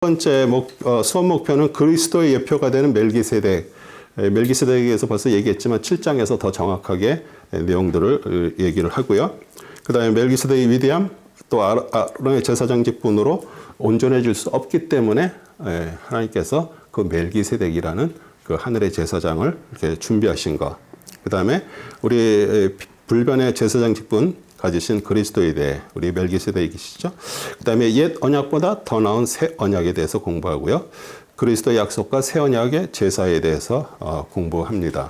번째 수업 목표는 그리스도의 예표가 되는 멜기세덱. 멜기세덱에 대해서 벌써 얘기했지만 7장에서 더 정확하게 내용들을 얘기를 하고요. 그 다음에 멜기세덱의 위대함, 또 아론의 제사장 직분으로 온전해질 수 없기 때문에 하나님께서 그 멜기세덱이라는 그 하늘의 제사장을 이렇게 준비하신 것. 그 다음에 우리 불변의 제사장 직분 가지신 그리스도에 대해 우리 멜기세덱이시죠. 그 다음에 옛 언약보다 더 나은 새 언약에 대해서 공부하고요. 그리스도의 약속과 새 언약의 제사에 대해서 공부합니다.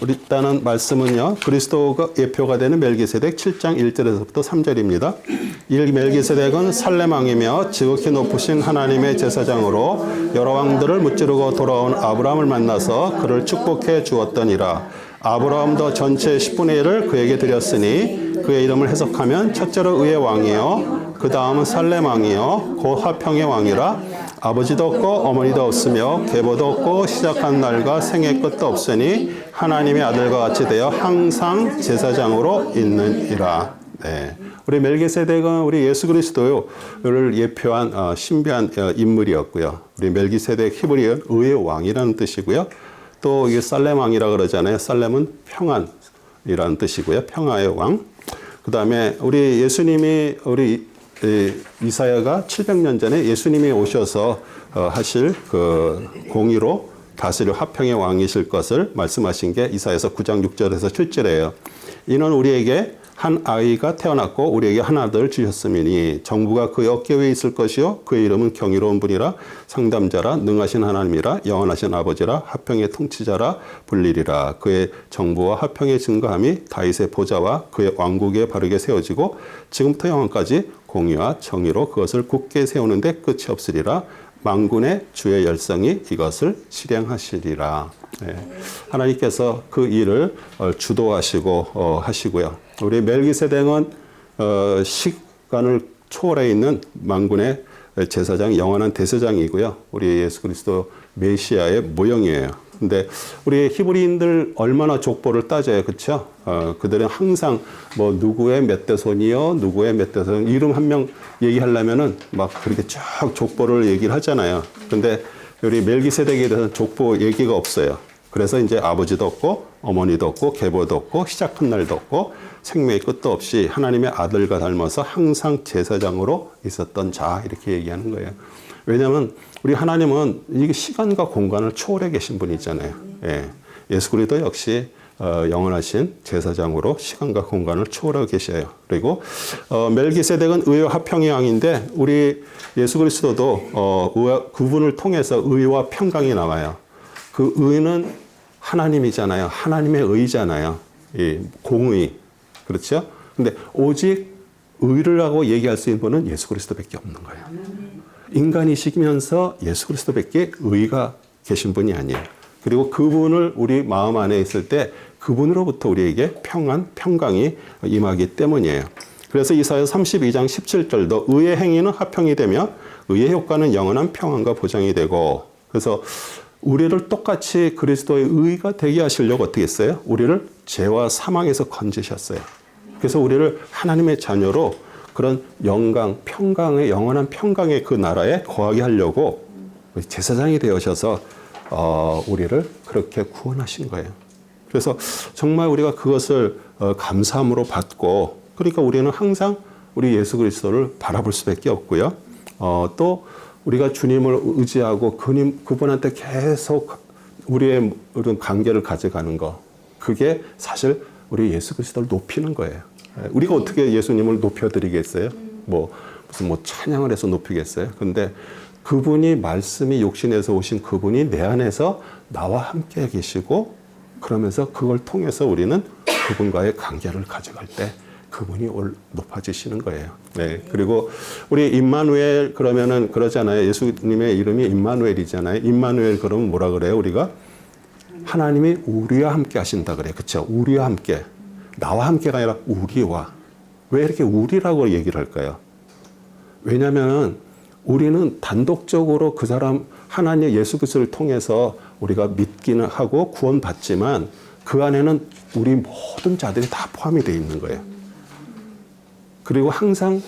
일단은 말씀은요. 그리스도가 예표가 되는 멜기세덱 7장 1절에서부터 3절입니다. 이 멜기세덱은 살렘 왕이며 지극히 높으신 하나님의 제사장으로 여러 왕들을 무찌르고 돌아온 아브라함을 만나서 그를 축복해 주었더니라. 아브라함도 전체 10분의 1을 그에게 드렸으니 그의 이름을 해석하면 첫째로 의의 왕이요 그 다음은 살렘 왕이요 곧 화평의 왕이라. 아버지도 없고 어머니도 없으며 계보도 없고 시작한 날과 생애 끝도 없으니 하나님의 아들과 같이 되어 항상 제사장으로 있느니라. 네. 우리 멜기세덱은 우리 예수 그리스도를 예표한 신비한 인물이었고요. 우리 멜기세덱 히브리어 의의 왕이라는 뜻이고요. 또 이게 살렘 왕이라 그러잖아요. 살렘은 평안이라는 뜻이고요. 평화의 왕. 그 다음에 우리 예수님이 우리 이사야가 700년 전에 예수님이 오셔서 하실 그 공의로 다스릴 화평의 왕이실 것을 말씀하신 게 이사야서 9장 6절에서 7절이에요. 이는 우리에게 한 아이가 태어났고 우리에게 한 아들을 주셨으니 정부가 그의 어깨 위에 있을 것이요 그의 이름은 경이로운 분이라 상담자라 능하신 하나님이라 영원하신 아버지라 화평의 통치자라 불리리라. 그의 정부와 화평의 증거함이 다윗의 보좌와 그의 왕국에 바르게 세워지고 지금부터 영원까지 공의와 정의로 그것을 굳게 세우는데 끝이 없으리라. 만군의 주의 열성이 이것을 실행하시리라. 네. 하나님께서 그 일을 주도하시고 하시고요. 우리 멜기세덱은 시간을 초월해 있는 만군의 제사장, 영원한 대제사장이고요. 우리 예수 그리스도 메시아의 모형이에요. 근데 우리 히브리인들 얼마나 족보를 따져요, 그렇죠? 그들은 항상 뭐 누구의 몇 대손이요, 누구의 몇 대손 이름 한 명 얘기하려면은 막 그렇게 쭉 족보를 얘기를 하잖아요. 근데 우리 멜기세덱에 대해서는 족보 얘기가 없어요. 그래서 이제 아버지도 없고 어머니도 없고 계보도 없고 시작한 날도 없고 생명의 끝도 없이 하나님의 아들과 닮아서 항상 제사장으로 있었던 자 이렇게 얘기하는 거예요. 왜냐하면 우리 하나님은 이게 시간과 공간을 초월해 계신 분이잖아요. 예. 예수 그리스도 역시 영원하신 제사장으로 시간과 공간을 초월하고 계셔요. 그리고 멜기세덱은 의와 화평의 왕인데 우리 예수 그리스도도 그분을 통해서 의와 평강이 나와요. 그 의는 하나님이잖아요. 하나님의 의잖아요. 이 공의. 그렇죠? 근데 오직 의를 하고 얘기할 수 있는 분은 예수 그리스도밖에 없는 거예요. 인간이시면서 예수 그리스도밖에 의가 계신 분이 아니에요. 그리고 그분을 우리 마음 안에 있을 때 그분으로부터 우리에게 평안, 평강이 임하기 때문이에요. 그래서 이사야 32장 17절도 의의 행위는 화평이 되며 의의 효과는 영원한 평안과 보장이 되고. 그래서 우리를 똑같이 그리스도의 의가 되게 하시려고 어떻게 했어요? 우리를 죄와 사망에서 건지셨어요. 그래서 우리를 하나님의 자녀로 그런 영광, 평강의 영원한 평강의 그 나라에 거하게 하려고 제사장이 되어셔서 우리를 그렇게 구원하신 거예요. 그래서 정말 우리가 그것을 감사함으로 받고 그러니까 우리는 항상 우리 예수 그리스도를 바라볼 수밖에 없고요. 또 우리가 주님을 의지하고 그분한테 계속 우리의 관계를 가져가는 거 그게 사실 우리 예수 그리스도를 높이는 거예요. 우리가 어떻게 예수님을 높여드리겠어요? 무슨 찬양을 해서 높이겠어요? 근데 그분이 말씀이 육신에서 오신 그분이 내 안에서 나와 함께 계시고 그러면서 그걸 통해서 우리는 그분과의 관계를 가져갈 때 그분이 높아지시는 거예요. 네. 그리고 우리 임마누엘 그러면은 그러잖아요. 예수님의 이름이 임마누엘이잖아요. 임마누엘 그러면 뭐라 그래요? 우리가 하나님이 우리와 함께 하신다 그래요. 그렇죠? 우리와 함께. 나와 함께가 아니라 우리와. 왜 이렇게 우리라고 얘기를 할까요? 왜냐하면 우리는 단독적으로 그 사람 하나님 예수 그리스도를 통해서 우리가 믿기는 하고 구원받지만 그 안에는 우리 모든 자들이 다 포함이 되어 있는 거예요. 그리고 항상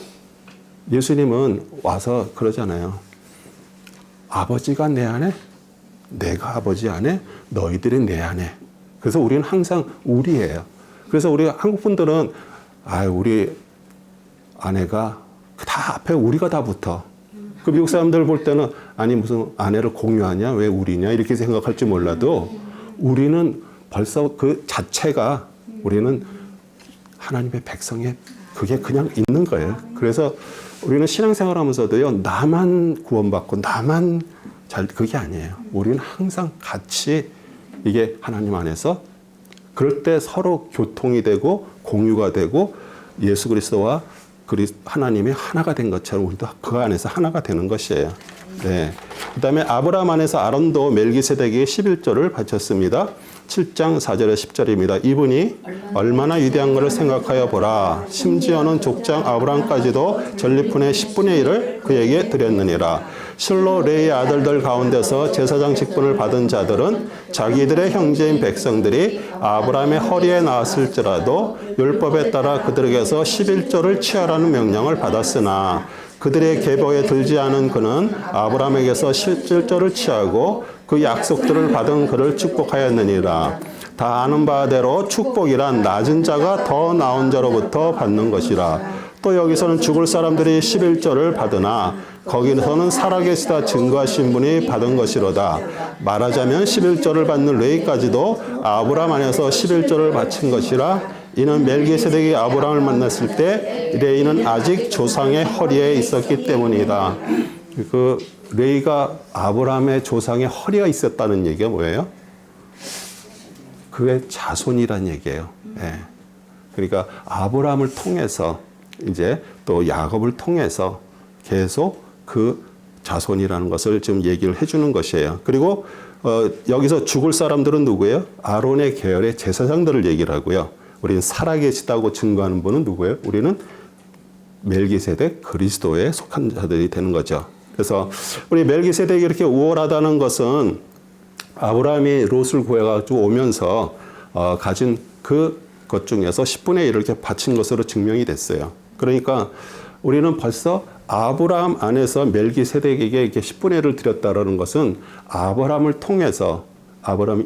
예수님은 와서 그러잖아요. 아버지가 내 안에, 내가 아버지 안에, 너희들이 내 안에. 그래서 우리는 항상 우리예요. 그래서 우리 한국 분들은 우리 아내가 다 앞에 우리가 다 붙어. 그 미국 사람들 볼 때는 아니 무슨 아내를 공유하냐, 왜 우리냐 이렇게 생각할지 몰라도 우리는 벌써 그 자체가 우리는 하나님의 백성의 그게 그냥 있는 거예요. 그래서 우리는 신앙생활 하면서도요, 나만 구원받고 나만 그게 아니에요. 우리는 항상 같이 이게 하나님 안에서 그럴 때 서로 교통이 되고 공유가 되고 예수 그리스도와 하나님이 하나가 된 것처럼 우리도 그 안에서 하나가 되는 것이에요. 네. 그 다음에 아브라함 안에서 아론도 멜기세덱에게 11조를 바쳤습니다. 7장 4절에 10절입니다. 이분이 얼마나 위대한 것을 생각하여 보라. 심지어는 족장 아브라함까지도 전리품의 10분의 1을 그에게 드렸느니라. 실로 레의 아들들 가운데서 제사장 직분을 받은 자들은 자기들의 형제인 백성들이 아브라함의 허리에 나왔을지라도 율법에 따라 그들에게서 11조를 취하라는 명령을 받았으나 그들의 계보에 들지 않은 그는 아브라함에게서 11조를 취하고 그 약속들을 받은 그를 축복하였느니라. 다 아는 바대로 축복이란 낮은 자가 더 나은 자로부터 받는 것이라. 또 여기서는 죽을 사람들이 11조를 받으나 거기서는 살아계시다 증거하신 분이 받은 것이로다. 말하자면 11조를 받는 레위까지도 아브라함 안에서 11조를 바친 것이라. 이는 멜기세덱이 아브라함을 만났을 때 레위는 아직 조상의 허리에 있었기 때문이다. 그 레위가 아브라함의 조상의 허리가 있었다는 얘기가 뭐예요? 그의 자손이란 얘기예요. 네. 그러니까 아브라함을 통해서 이제 또 야곱을 통해서 계속 그 자손이라는 것을 지금 얘기를 해주는 것이에요. 그리고 여기서 죽을 사람들은 누구예요? 아론의 계열의 제사장들을 얘기를 하고요. 우리는 살아계시다고 증거하는 분은 누구예요? 우리는 멜기세덱 그리스도에 속한 자들이 되는 거죠. 그래서 우리 멜기세덱이 이렇게 우월하다는 것은 아브라함이 롯을 구해가지고 오면서 가진 그것 중에서 10분의 1을 이렇게 바친 것으로 증명이 됐어요. 그러니까 우리는 벌써 아브라함 안에서 멜기세덱에게 이렇게 10분의 1을 드렸다라는 것은 아브라함을 통해서 아브라함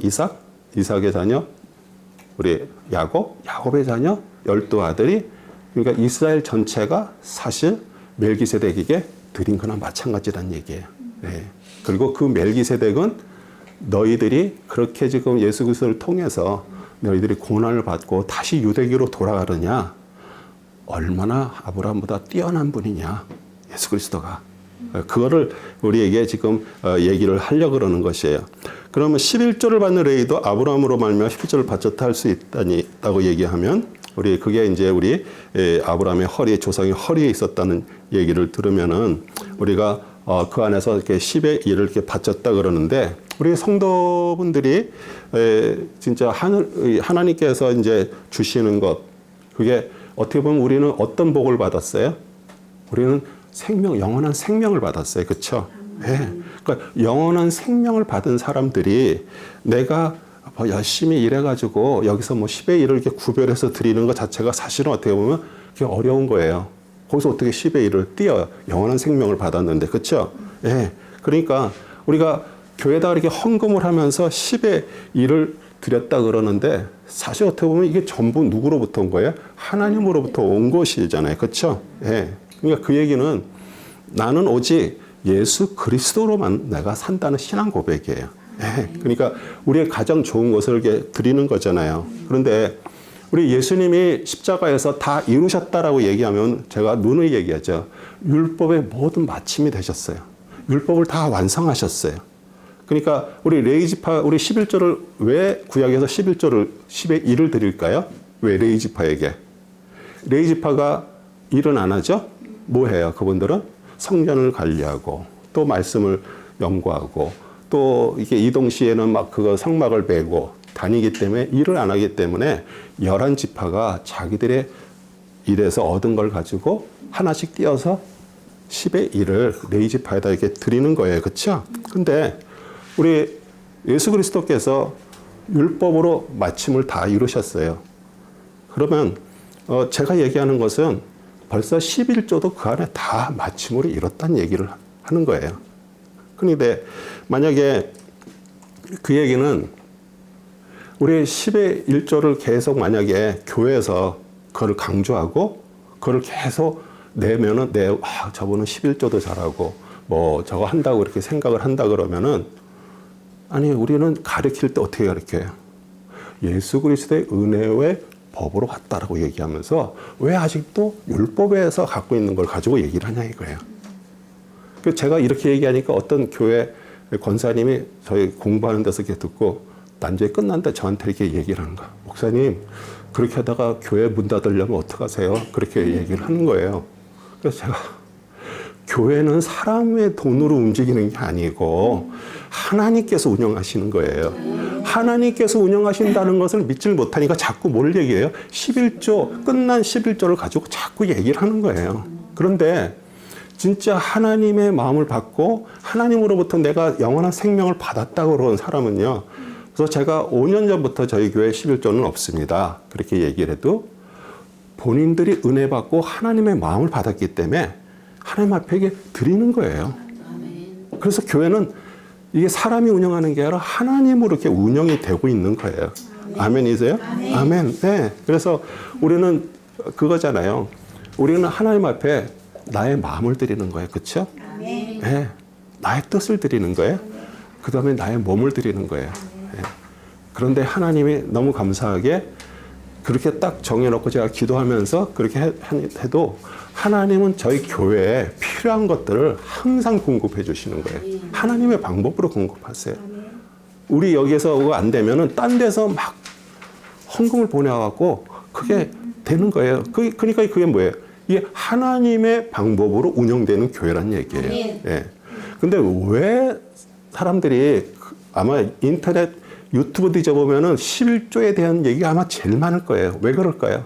이삭의 자녀, 우리 야곱의 자녀, 12아들이 그러니까 이스라엘 전체가 사실 멜기세덱에게 드린 거나 마찬가지란 얘기예요. 네. 그리고 그 멜기세덱은 너희들이 그렇게 지금 예수 그리스도를 통해서 너희들이 고난을 받고 다시 유대교로 돌아가느냐, 얼마나 아브라함보다 뛰어난 분이냐, 예수 그리스도가. 그거를 우리에게 지금 얘기를 하려고 그러는 것이에요. 그러면 11조를 받는 레위도 아브라함으로 말미암아 11조를 바쳤다 할 수 있다고 얘기하면 우리 그게 이제 우리 아브라함의 허리에 조상의 허리에 있었다는 얘기를 들으면은 우리가 그 안에서 이렇게 10의 1을 이렇게 바쳤다 그러는데 우리 성도분들이 진짜 하나님께서 이제 주시는 것 그게 어떻게 보면 우리는 어떤 복을 받았어요? 우리는 영원한 생명을 받았어요. 그렇죠? 네. 그러니까 영원한 생명을 받은 사람들이 내가 열심히 일해가지고 여기서 뭐 10의 1을 이렇게 구별해서 드리는 것 자체가 사실은 어떻게 보면 그게 어려운 거예요. 거기서 어떻게 10의 1을 띄어요? 영원한 생명을 받았는데. 그렇죠? 네. 그러니까 우리가 교회에다 이렇게 헌금을 하면서 10의 1을 드렸다 그러는데 사실 어떻게 보면 이게 전부 누구로부터 온 거예요? 하나님으로부터 온 것이잖아요. 그렇죠? 예. 그러니까 그 얘기는 나는 오직 예수 그리스도로만 내가 산다는 신앙 고백이에요. 예. 그러니까 우리의 가장 좋은 것을 이렇게 드리는 거잖아요. 그런데 우리 예수님이 십자가에서 다 이루셨다라고 얘기하면 제가 누누이 얘기하죠. 율법의 모든 마침이 되셨어요. 율법을 다 완성하셨어요. 그러니까 우리 레위지파 우리 11조를 왜 구약에서 11조를 10의 1을 드릴까요? 왜 레위지파에게? 레위지파가 일은 안 하죠? 뭐 해요? 그분들은 성전을 관리하고 또 말씀을 연구하고 또 이게 이동 시에는 막 그거 성막을 메고 다니기 때문에 일을 안 하기 때문에 11지파가 자기들의 일에서 얻은 걸 가지고 하나씩 띄어서 10의 1을 레위지파에다 이렇게 드리는 거예요. 그렇죠? 근데 우리 예수 그리스도께서 율법으로 마침을 다 이루셨어요. 그러면 제가 얘기하는 것은 벌써 11조도 그 안에 다 마침으로 이뤘다는 얘기를 하는 거예요. 그런데 만약에 그 얘기는 우리 10의 1조를 계속 만약에 교회에서 그걸 강조하고 그걸 계속 내면은 저분은 11조도 잘하고 뭐 저거 한다고 이렇게 생각을 한다 그러면은 아니 우리는 가르칠 때 어떻게 가르쳐요? 예수 그리스도의 은혜의 법으로 왔다라고 얘기하면서 왜 아직도 율법에서 갖고 있는 걸 가지고 얘기를 하냐 이거예요. 제가 이렇게 얘기하니까 어떤 교회 권사님이 저희 공부하는 데서 이렇게 듣고 난주에 끝난다 저한테 이렇게 얘기를 하는 거야. 목사님 그렇게 하다가 교회 문 닫으려면 어떡하세요? 그렇게 얘기를 하는 거예요. 그래서 제가 교회는 사람의 돈으로 움직이는 게 아니고 하나님께서 운영하시는 거예요. 하나님께서 운영하신다는 것을 믿질 못하니까 자꾸 뭘 얘기해요? 11조, 끝난 11조를 가지고 자꾸 얘기를 하는 거예요. 그런데 진짜 하나님의 마음을 받고 하나님으로부터 내가 영원한 생명을 받았다고 그러는 사람은요. 그래서 제가 5년 전부터 저희 교회 11조는 없습니다. 그렇게 얘기를 해도 본인들이 은혜 받고 하나님의 마음을 받았기 때문에 하나님 앞에 이게 드리는 거예요. 그래서 교회는 이게 사람이 운영하는 게 아니라 하나님으로 이렇게 운영이 되고 있는 거예요. 아멘이세요? 아멘. 네. 그래서 우리는 그거잖아요. 우리는 하나님 앞에 나의 마음을 드리는 거예요. 그렇죠? 네. 나의 뜻을 드리는 거예요. 그 다음에 나의 몸을 드리는 거예요. 네. 그런데 하나님이 너무 감사하게 그렇게 딱 정해놓고 제가 기도하면서 그렇게 해도 하나님은 저희 교회에 필요한 것들을 항상 공급해 주시는 거예요. 하나님의 방법으로 공급하세요. 우리 여기서 그거 안 되면은 딴 데서 막 헌금을 보내갖고 그게 되는 거예요. 그러니까 그게 뭐예요? 이게 하나님의 방법으로 운영되는 교회란 얘기예요. 예. 근데 왜 사람들이 아마 인터넷 유튜브 뒤져보면은 11조에 대한 얘기가 아마 제일 많을 거예요. 왜 그럴까요?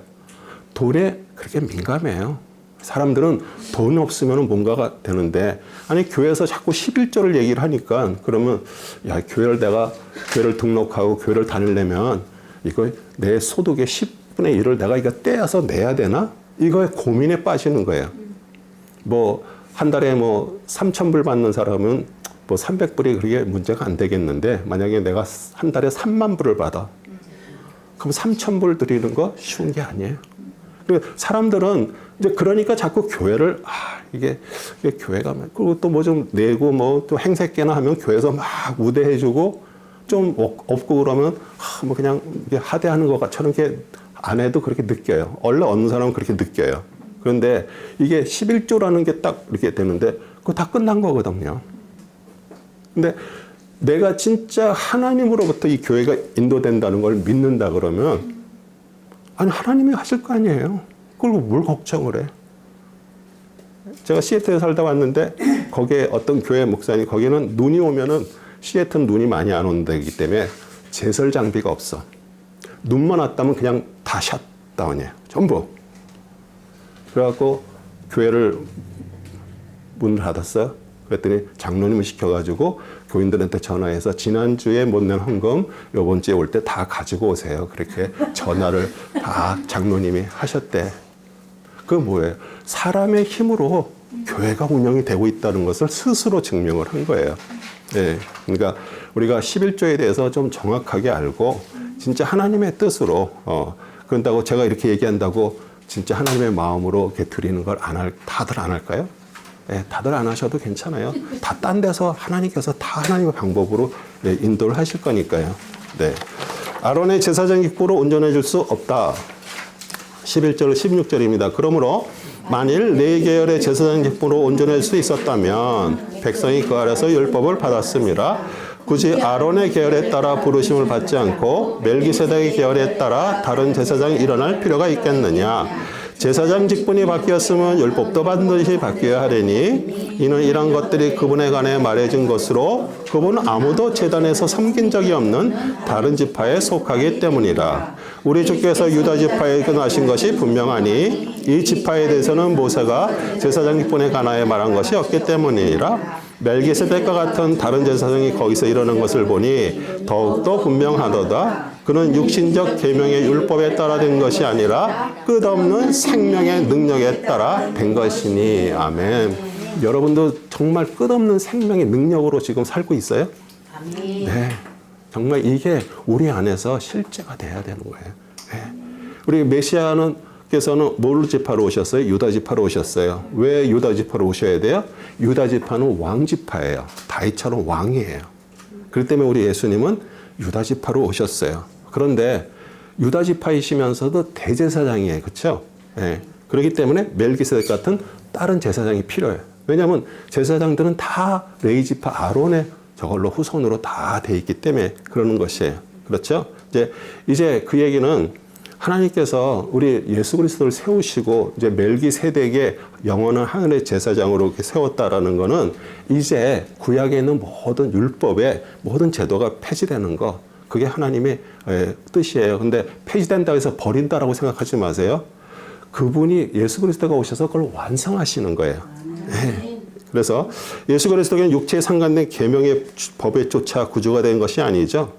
돈에 그렇게 민감해요. 사람들은 돈 없으면 뭔가가 되는데, 아니, 교회에서 자꾸 11조를 얘기를 하니까, 그러면, 야, 내가 교회를 등록하고 교회를 다니려면, 이거 내 소득의 10분의 1을 내가 이거 떼어서 내야 되나? 이거에 고민에 빠지는 거예요. 뭐, 한 달에 뭐, 3,000불 받는 사람은 뭐 300불이 그게 문제가 안 되겠는데, 만약에 내가 한 달에 3만 불을 받아. 그럼 3,000불 드리는 거 쉬운 게 아니에요. 사람들은 이제 그러니까 자꾸 교회를, 이게 교회가, 그리고 또 뭐 좀 내고 뭐 또 행색계나 하면 교회에서 막 우대해주고 좀 없고 그러면 뭐 그냥 하대하는 것처럼 이렇게 안 해도 그렇게 느껴요. 원래 어느 사람은 그렇게 느껴요. 그런데 이게 11조라는 게 딱 이렇게 되는데 그거 다 끝난 거거든요. 근데 내가 진짜 하나님으로부터 이 교회가 인도된다는 걸 믿는다 그러면, 아니, 하나님이 하실 거 아니에요. 그리고 뭘 걱정을 해. 제가 시애틀에 살다 왔는데 거기에 어떤 교회 목사님, 거기는 눈이 오면은, 시애틀은 눈이 많이 안 오는 데이기 때문에 제설 장비가 없어. 눈만 왔다면 그냥 다 샷다운이에요. 전부. 그래갖고 교회를 문을 닫았어요. 그랬더니 장로님을 시켜가지고 교인들한테 전화해서 지난주에 못 낸 헌금 이번 주에 올 때 다 가지고 오세요. 그렇게 전화를 다 장로님이 하셨대. 그건 뭐예요? 사람의 힘으로 교회가 운영이 되고 있다는 것을 스스로 증명을 한 거예요. 네. 그러니까 우리가 11조에 대해서 좀 정확하게 알고 진짜 하나님의 뜻으로, 그런다고 제가 이렇게 얘기한다고 진짜 하나님의 마음으로 이렇게 드리는 걸 다들 안 할까요? 네, 다들 안 하셔도 괜찮아요. 다 딴 데서 하나님께서 다 하나님의 방법으로 인도를 하실 거니까요. 네. 아론의 제사장 기구로 온전해 줄 수 없다. 11절, 16절입니다. 그러므로 만일 네 계열의 제사장 기구로 온전할 수 있었다면 백성이 그 아래서 율법을 받았습니다. 굳이 아론의 계열에 따라 부르심을 받지 않고 멜기세덱의 계열에 따라 다른 제사장이 일어날 필요가 있겠느냐? 제사장 직분이 바뀌었으면 율법도 반드시 바뀌어야 하리니 이는 이런 것들이 그분에 관해 말해진 것으로 그분은 아무도 제단에서 섬긴 적이 없는 다른 지파에 속하기 때문이라. 우리 주께서 유다 지파에 근하신 것이 분명하니 이 지파에 대해서는 모세가 제사장 직분에 관하여 말한 것이 없기 때문이라. 멜기세덱과 같은 다른 제사장이 거기서 일어난 것을 보니 더욱더 분명하도다. 그는 육신적 계명의 율법에 따라 된 것이 아니라 끝없는 생명의 능력에 따라 된 것이니. 아멘. 여러분도 정말 끝없는 생명의 능력으로 지금 살고 있어요? 아멘. 네. 정말 이게 우리 안에서 실제가 돼야 되는 거예요. 네. 우리 메시아께서는 뭘로 지파로 오셨어요? 유다 지파로 오셨어요. 왜 유다 지파로 오셔야 돼요? 유다 지파는 왕 지파예요. 다윗처럼 왕이에요. 그렇기 때문에 우리 예수님은 유다 지파로 오셨어요. 그런데 유다 지파이시면서도 대제사장이에요. 그렇죠? 네. 그렇기 때문에 멜기세덱 같은 다른 제사장이 필요해요. 왜냐하면 제사장들은 다 레위 지파 아론의 저걸로 후손으로 다 돼 있기 때문에 그러는 것이에요. 그렇죠? 이제 그 얘기는 하나님께서 우리 예수 그리스도를 세우시고 이제 멜기세덱의 영원한 하늘의 제사장으로 이렇게 세웠다라는 거는 이제 구약에 있는 모든 율법의 모든 제도가 폐지되는 거, 그게 하나님의 뜻이에요. 근데 폐지된다고 해서 버린다라고 생각하지 마세요. 그분이 예수 그리스도가 오셔서 그걸 완성하시는 거예요. 네. 그래서 예수 그리스도는 육체에 상관된 계명의 법에 쫓아 구주가 된 것이 아니죠.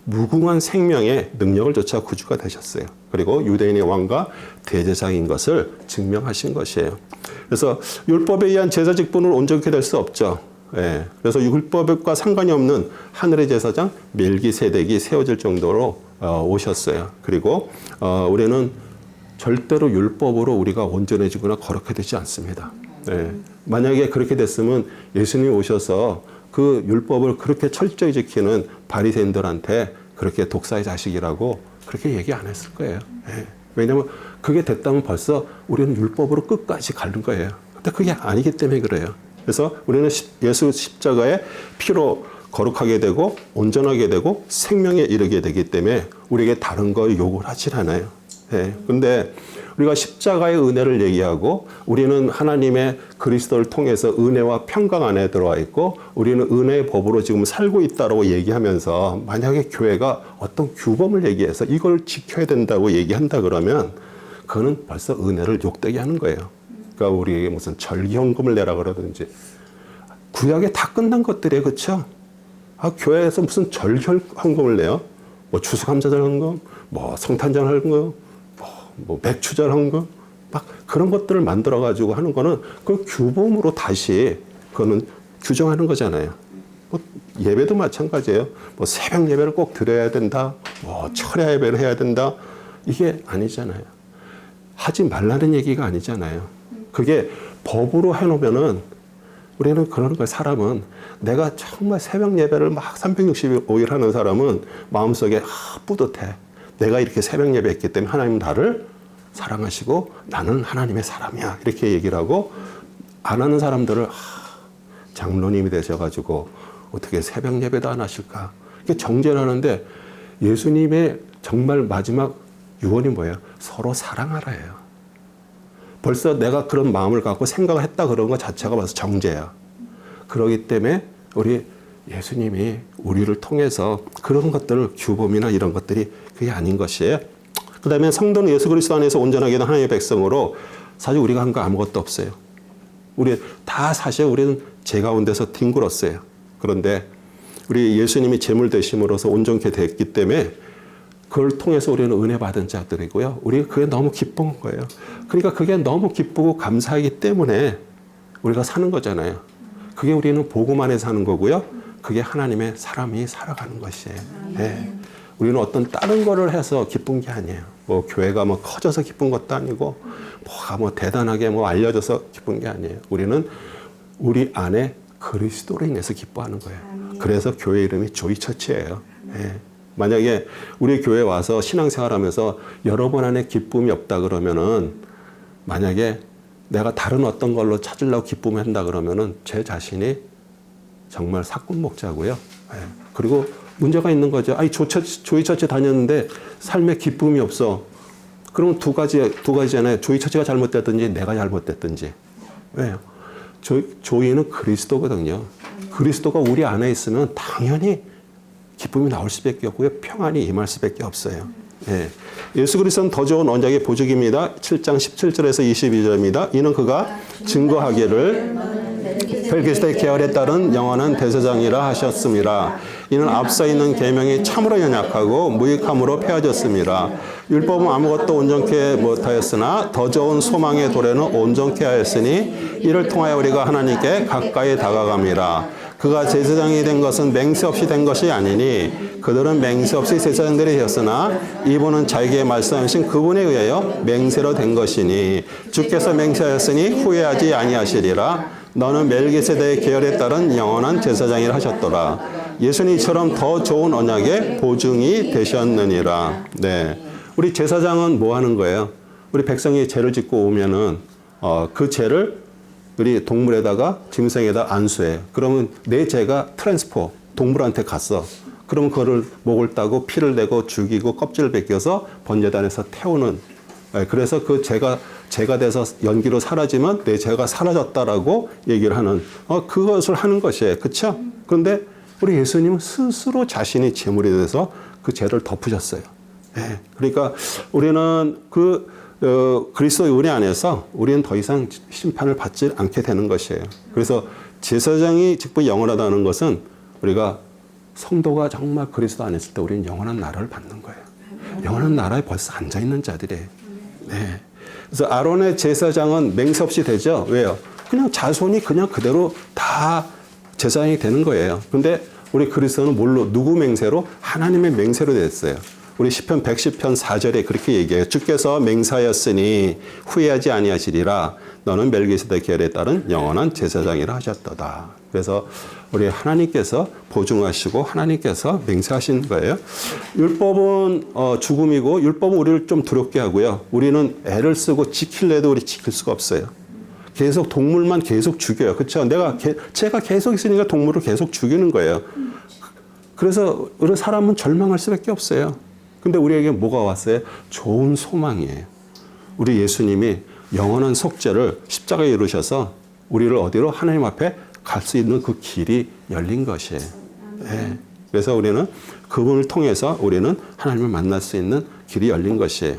무궁한 생명의 능력을 쫓아 구주가 되셨어요. 그리고 유대인의 왕과 대제사장인 것을 증명하신 것이에요. 그래서 율법에 의한 제사 직분을 온전히 될 수 없죠. 예. 그래서 율법과 상관이 없는 하늘의 제사장 멜기세덱이 세워질 정도로 오셨어요. 그리고 우리는 절대로 율법으로 우리가 온전해지거나 거룩해 되지 않습니다. 예. 만약에 그렇게 됐으면 예수님이 오셔서 그 율법을 그렇게 철저히 지키는 바리새인들한테 그렇게 독사의 자식이라고 그렇게 얘기 안 했을 거예요. 예. 왜냐하면 그게 됐다면 벌써 우리는 율법으로 끝까지 가는 거예요. 근데 그게 아니기 때문에 그래요. 그래서 우리는 예수 십자가의 피로 거룩하게 되고 온전하게 되고 생명에 이르게 되기 때문에 우리에게 다른 걸 요구를 하질 않아요. 예. 근데 우리가 십자가의 은혜를 얘기하고 우리는 하나님의 그리스도를 통해서 은혜와 평강 안에 들어와 있고 우리는 은혜의 법으로 지금 살고 있다고 얘기하면서 만약에 교회가 어떤 규범을 얘기해서 이걸 지켜야 된다고 얘기한다 그러면 그거는 벌써 은혜를 욕되게 하는 거예요. 그러니까 우리 무슨 절기헌금을 내라 그러든지 구약에 다 끝난 것들이에요. 그렇죠? 교회에서 무슨 절기헌금을 내요? 뭐 추수감사절 헌금, 뭐 성탄절 헌금, 뭐 맥주절 헌금, 막 그런 것들을 만들어 가지고 하는 거는 그 규범으로 다시 그거는 규정하는 거잖아요. 뭐 예배도 마찬가지예요. 뭐 새벽 예배를 꼭 드려야 된다, 뭐 철야 예배를 해야 된다, 이게 아니잖아요. 하지 말라는 얘기가 아니잖아요. 그게 법으로 해놓으면은 우리는 그런 거예요. 사람은 내가 정말 새벽 예배를 막 365일 하는 사람은 마음속에 뿌듯해. 내가 이렇게 새벽 예배했기 때문에 하나님 나를 사랑하시고 나는 하나님의 사람이야. 이렇게 얘기를 하고 안 하는 사람들을 장로님이 되셔가지고 어떻게 새벽 예배도 안 하실까. 이게 정죄를 하는데 예수님의 정말 마지막 유언이 뭐예요? 서로 사랑하라예요. 벌써 내가 그런 마음을 갖고 생각을 했다 그런 것 자체가 벌써 정죄야. 그렇기 때문에 우리 예수님이 우리를 통해서 그런 것들을 규범이나 이런 것들이 그게 아닌 것이에요. 그 다음에 성도는 예수 그리스도 안에서 온전하게 된 하나님의 백성으로 사실 우리가 한 거 아무것도 없어요. 우리 다 사실 우리는 죄 가운데서 뒹굴었어요. 그런데 우리 예수님이 제물 되심으로써 온전케 됐기 때문에 그걸 통해서 우리는 은혜 받은 자들이고요. 우리가 그게 너무 기쁜 거예요. 그러니까 그게 너무 기쁘고 감사하기 때문에 우리가 사는 거잖아요. 그게 우리는 복음 안에 사는 거고요. 그게 하나님의 사람이 살아가는 것이에요. 네. 우리는 어떤 다른 거를 해서 기쁜 게 아니에요. 뭐 교회가 뭐 커져서 기쁜 것도 아니고 뭐가 뭐 대단하게 뭐 알려져서 기쁜 게 아니에요. 우리는 우리 안에 그리스도로 인해서 기뻐하는 거예요. 그래서 교회 이름이 조이처치예요. 네. 만약에 우리 교회 와서 신앙생활하면서 여러분 안에 기쁨이 없다 그러면은 만약에 내가 다른 어떤 걸로 찾으려고 기쁨을 한다 그러면은 제 자신이 정말 사꾼 목자고요. 네. 그리고 문제가 있는 거죠. 아니 조이처치 다녔는데 삶에 기쁨이 없어. 그럼 두 가지잖아요. 조이처치가 잘못됐든지 내가 잘못됐든지. 왜요? 조이는 그리스도거든요. 그리스도가 우리 안에 있으면 당연히 기쁨이 나올 수밖에 없고요. 평안이 임할 수밖에 없어요. 예. 예수 그리스도는 더 좋은 언약의 보증입니다. 7장 17절에서 22절입니다. 이는 그가 증거하기를 멜기세덱 계열에 따른 영원한 대제사장이라 하셨습니다. 이는 앞서 있는 계명이 참으로 연약하고 무익함으로 폐하졌습니다. 율법은 아무것도 온전케 못하였으나 더 좋은 소망의 도래는 온전케 하였으니 이를 통하여 우리가 하나님께 가까이 다가갑니다. 그가 제사장이 된 것은 맹세 없이 된 것이 아니니 그들은 맹세 없이 제사장들이 되었으나 이분은 자기에게 말씀하신 그분에 의하여 맹세로 된 것이니 주께서 맹세하였으니 후회하지 아니하시리라. 너는 멜기세덱의 계열에 따른 영원한 제사장이라 하셨더라. 예수님처럼 더 좋은 언약의 보증이 되셨느니라. 네, 우리 제사장은 뭐 하는 거예요? 우리 백성이 죄를 짓고 오면은 그 죄를 우리 동물에다가 짐승에다 안수해. 그러면 내 죄가 트랜스포 동물한테 갔어. 그러면 그거를 목을 따고 피를 내고 죽이고 껍질을 벗겨서 번제단에서 태우는. 그래서 그 죄가 돼서 연기로 사라지면 내 죄가 사라졌다라고 얘기를 하는 그것을 하는 것이에요. 그렇죠? 그런데 우리 예수님은 스스로 자신이 제물이 돼서 그 죄를 덮으셨어요. 그러니까 우리는 그리스도의 은혜 안에서 우리는 더 이상 심판을 받지 않게 되는 것이에요. 그래서 제사장이 직분 영원하다는 것은 우리가 성도가 정말 그리스도 안에 있을 때 우리는 영원한 나라를 받는 거예요. 영원한 나라에 벌써 앉아있는 자들이에요. 네. 그래서 아론의 제사장은 맹세 없이 되죠. 왜요? 그냥 자손이 그냥 그대로 다 제사장이 되는 거예요. 근데 우리 그리스도는 뭘로, 누구 맹세로? 하나님의 맹세로 됐어요. 우리 시편 110편 4절에 그렇게 얘기해요. 주께서 맹세하였으니 후회하지 아니하시리라. 너는 멜기세덱 계열에 따른 영원한 제사장이라 하셨도다. 그래서 우리 하나님께서 보증하시고 하나님께서 맹세하신 거예요. 율법은 죽음이고 율법은 우리를 좀 두렵게 하고요. 우리는 애를 쓰고 지킬래도 우리 지킬 수가 없어요. 계속 동물만 계속 죽여요. 그렇죠? 제가 계속 있으니까 동물을 계속 죽이는 거예요. 그래서 우리 사람은 절망할 수밖에 없어요. 근데 우리에게 뭐가 왔어요? 좋은 소망이에요. 우리 예수님이 영원한 속죄를 십자가에 이루셔서 우리를 어디로? 하나님 앞에 갈 수 있는 그 길이 열린 것이에요. 네. 그래서 우리는 그분을 통해서 우리는 하나님을 만날 수 있는 길이 열린 것이에요.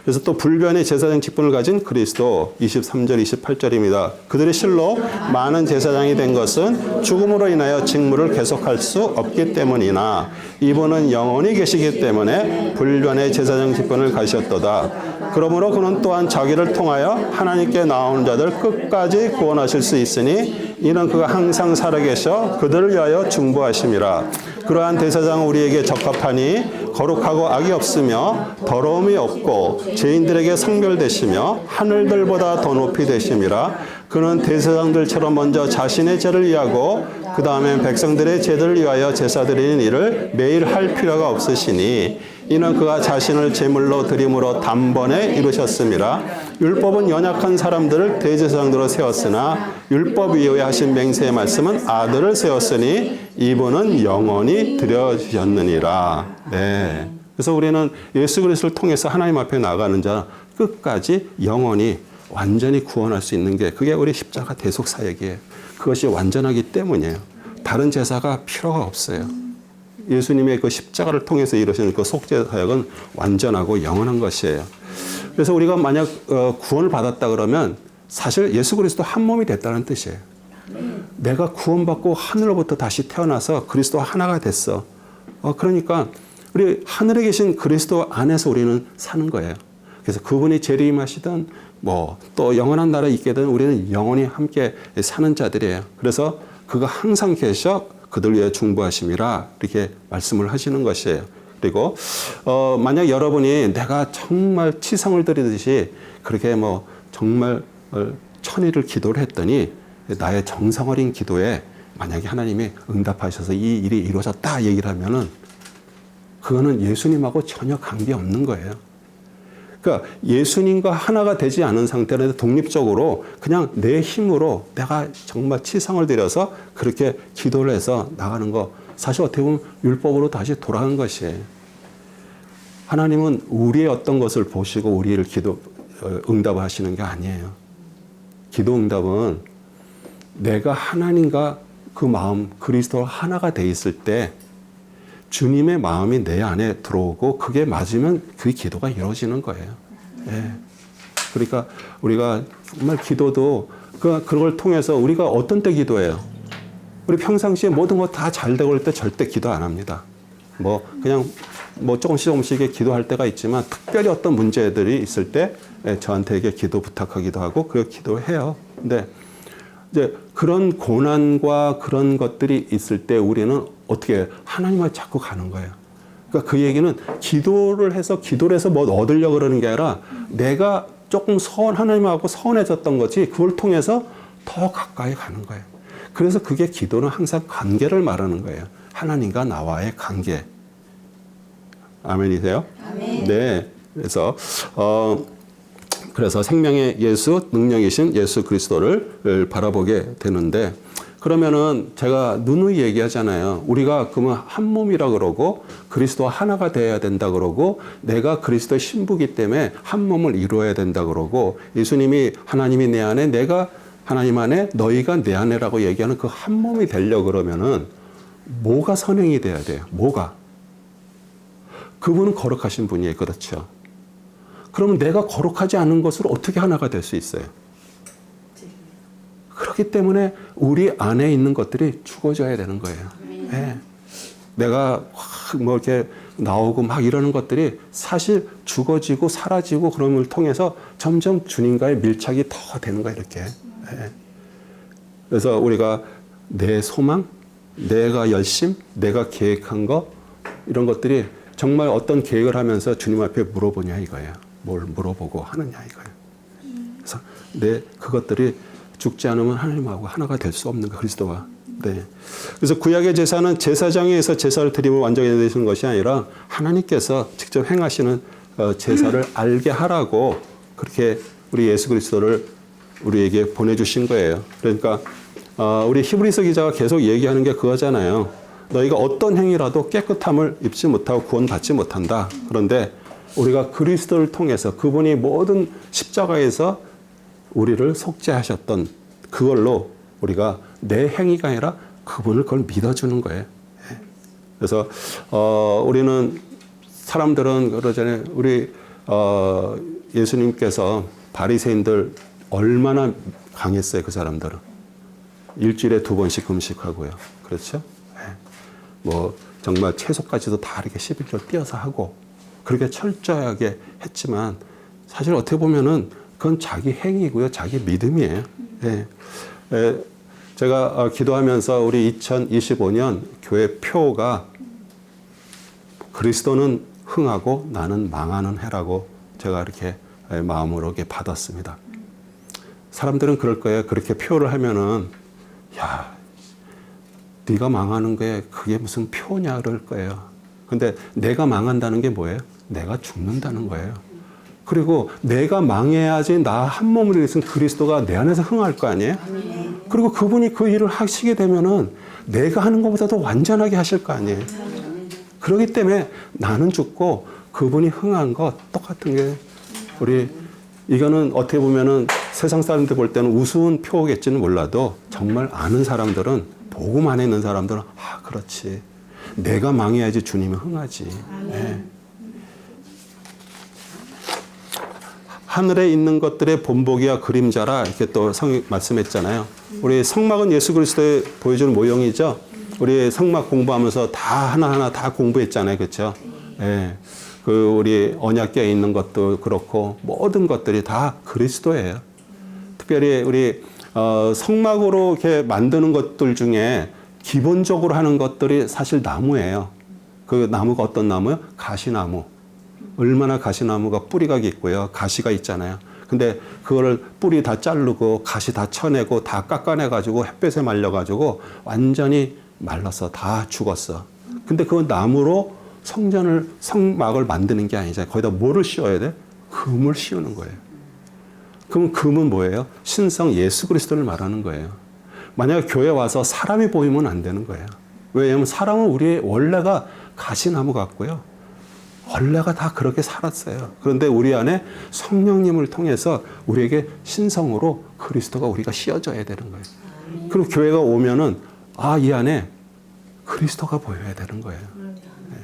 그래서 또 불변의 제사장 직분을 가진 그리스도 23절 28절입니다. 그들의 실로 많은 제사장이 된 것은 죽음으로 인하여 직무를 계속할 수 없기 때문이나 이분은 영원히 계시기 때문에 불변의 제사장 직분을 가셨도다. 그러므로 그는 또한 자기를 통하여 하나님께 나오는 자들 끝까지 구원하실 수 있으니 이는 그가 항상 살아계셔 그들을 위하여 중보하심이라. 그러한 대사장은 우리에게 적합하니 거룩하고 악이 없으며 더러움이 없고 죄인들에게 성별되시며 하늘들보다 더 높이 되심이라. 그는 대제사장들처럼 먼저 자신의 죄를 위하고 그 다음에 백성들의 죄들을 위하여 제사 드리는 일을 매일 할 필요가 없으시니 이는 그가 자신을 제물로 드림으로 단번에 이루셨음이라. 율법은 연약한 사람들을 대제사장으로 세웠으나 율법 이후에 하신 맹세의 말씀은 아들을 세웠으니 이분은 영원히 드려주셨느니라. 네. 그래서 우리는 예수 그리스도를 통해서 하나님 앞에 나가는 자 끝까지 영원히 완전히 구원할 수 있는 게 그게 우리 십자가 대속 사역이에요. 그것이 완전하기 때문이에요. 다른 제사가 필요가 없어요. 예수님의 그 십자가를 통해서 이루시는 그 속죄 사역은 완전하고 영원한 것이에요. 그래서 우리가 만약 구원을 받았다 그러면 사실 예수 그리스도 한 몸이 됐다는 뜻이에요. 내가 구원받고 하늘로부터 다시 태어나서 그리스도와 하나가 됐어. 그러니까 우리 하늘에 계신 그리스도 안에서 우리는 사는 거예요. 그래서 그분이 재림하시든 또 영원한 나라에 있게 되는 우리는 영원히 함께 사는 자들이에요. 그래서 그가 항상 계셔 그들 위해 중보하심이라 이렇게 말씀을 하시는 것이에요. 그리고 만약 여러분이 내가 정말 치성을 드리듯이 그렇게 정말 천일을 기도를 했더니 나의 정성 어린 기도에 만약에 하나님이 응답하셔서 이 일이 이루어졌다 얘기를 하면은 그거는 예수님하고 전혀 관계없는 거예요. 그러니까 예수님과 하나가 되지 않은 상태는 독립적으로 그냥 내 힘으로 내가 정말 치성을 들여서 그렇게 기도를 해서 나가는 거 사실 어떻게 보면 율법으로 다시 돌아간 것이에요. 하나님은 우리의 어떤 것을 보시고 우리를 응답하시는 게 아니에요. 기도 응답은 내가 하나님과 그 마음 그리스도와 하나가 돼 있을 때 주님의 마음이 내 안에 들어오고 그게 맞으면 그 기도가 이루어지는 거예요. 예. 그러니까 우리가 정말 기도도 그걸 통해서 우리가 어떤 때 기도해요? 우리 평상시에 모든 거 다 잘 되고 올 때 절대 기도 안 합니다. 그냥 조금씩의 기도할 때가 있지만 특별히 어떤 문제들이 있을 때 저한테 기도 부탁하기도 하고 그렇게 기도해요. 근데 이제 그런 고난과 그런 것들이 있을 때 우리는 어떻게 하나님을 자꾸 가는 거예요. 그러니까 그 얘기는 기도를 해서 뭐 얻으려고 그러는 게 아니라 내가 조금 하나님하고 서운해졌던 거지 그걸 통해서 더 가까이 가는 거예요. 그래서 그게 기도는 항상 관계를 말하는 거예요. 하나님과 나와의 관계. 아멘이세요? 아멘. 네. 그래서 생명의 예수, 능력이신 예수 그리스도를 바라보게 되는데, 그러면은 제가 누누이 얘기하잖아요. 우리가 그러면 한 몸이라 그러고 그리스도와 하나가 되어야 된다 그러고 내가 그리스도의 신부기 때문에 한 몸을 이루어야 된다 그러고 예수님이 하나님이 내 안에 내가 하나님 안에 너희가 내 안에라고 얘기하는 그 한 몸이 되려고 그러면은 뭐가 선행이 돼야 돼요? 뭐가? 그분은 거룩하신 분이에요. 그렇죠? 그러면 내가 거룩하지 않은 것으로 어떻게 하나가 될 수 있어요? 그렇기 때문에 우리 안에 있는 것들이 죽어져야 되는 거예요. 네. 내가 이렇게 나오고 막 이러는 것들이 사실 죽어지고 사라지고 그런 걸 통해서 점점 주님과의 밀착이 더 되는 거예요. 이렇게. 네. 그래서 우리가 내 소망, 내가 열심, 내가 계획한 거 이런 것들이 정말 어떤 계획을 하면서 주님 앞에 물어보냐 이거예요. 뭘 물어보고 하느냐 이거예요. 그래서 그것들이 죽지 않으면 하나님하고 하나가 될 수 없는 거 그리스도와. 네. 그래서 구약의 제사는 제사장에서 제사를 드리면 완전히 되시는 것이 아니라 하나님께서 직접 행하시는 제사를 알게 하라고 그렇게 우리 예수 그리스도를 우리에게 보내주신 거예요. 그러니까 우리 히브리서 기자가 계속 얘기하는 게 그거잖아요. 너희가 어떤 행위라도 깨끗함을 입지 못하고 구원받지 못한다. 그런데 우리가 그리스도를 통해서 그분이 모든 십자가에서 우리를 속죄하셨던 그걸로 우리가 내 행위가 아니라 그분을 그걸 믿어주는 거예요. 그래서 우리는 사람들은 그러잖아요. 우리 예수님께서 바리새인들 얼마나 강했어요. 그 사람들은 일주일에 2번씩 금식하고요. 그렇죠? 정말 채소까지도 다 이렇게 11절 띄어서 하고 그렇게 철저하게 했지만 사실 어떻게 보면은 그건 자기 행위고요. 자기 믿음이에요. 예. 제가 기도하면서 우리 2025년 교회 표가 그리스도는 흥하고 나는 망하는 해라고 제가 이렇게 마음으로 이렇게 받았습니다. 사람들은 그럴 거예요. 그렇게 표를 하면은 야, 네가 망하는 게 그게 무슨 표냐 그럴 거예요. 근데 내가 망한다는 게 뭐예요? 내가 죽는다는 거예요. 그리고 내가 망해야지 나 한 몸을 위해서 그리스도가 내 안에서 흥할 거 아니에요? 그리고 그분이 그 일을 하시게 되면은 내가 하는 것보다도 완전하게 하실 거 아니에요? 그렇기 때문에 나는 죽고 그분이 흥한 것 똑같은 게 이거는 어떻게 보면은 세상 사람들 볼 때는 우스운 표겠지는 몰라도 정말 아는 사람들은 복음 안에 있는 사람들은 그렇지. 내가 망해야지 주님이 흥하지. 네. 하늘에 있는 것들의 본보기와 그림자라 이렇게 또 성이 말씀했잖아요. 우리 성막은 예수 그리스도의 보여주는 모형이죠. 우리 성막 공부하면서 다 하나하나 다 공부했잖아요. 그렇죠? 예. 우리 언약궤에 있는 것도 그렇고 모든 것들이 다 그리스도예요. 특별히 우리 성막으로 이렇게 만드는 것들 중에 기본적으로 하는 것들이 사실 나무예요. 그 나무가 어떤 나무요? 가시나무. 얼마나 가시나무가 뿌리가 있고요. 가시가 있잖아요. 근데 그거를 뿌리 다 자르고 가시 다 쳐내고 다 깎아내가지고 햇볕에 말려가지고 완전히 말라서 다 죽었어. 근데 그 나무로 성막을 만드는 게 아니잖아요. 거기다 뭐를 씌워야 돼? 금을 씌우는 거예요. 그럼 금은 뭐예요? 신성 예수 그리스도를 말하는 거예요. 만약에 교회 와서 사람이 보이면 안 되는 거예요. 왜냐하면 사람은 우리의 원래가 가시나무 같고요. 원래가 다 그렇게 살았어요. 그런데 우리 안에 성령님을 통해서 우리에게 신성으로 그리스도가 우리가 씌워져야 되는 거예요. 그리고 교회가 오면은 이 안에 그리스도가 보여야 되는 거예요. 네.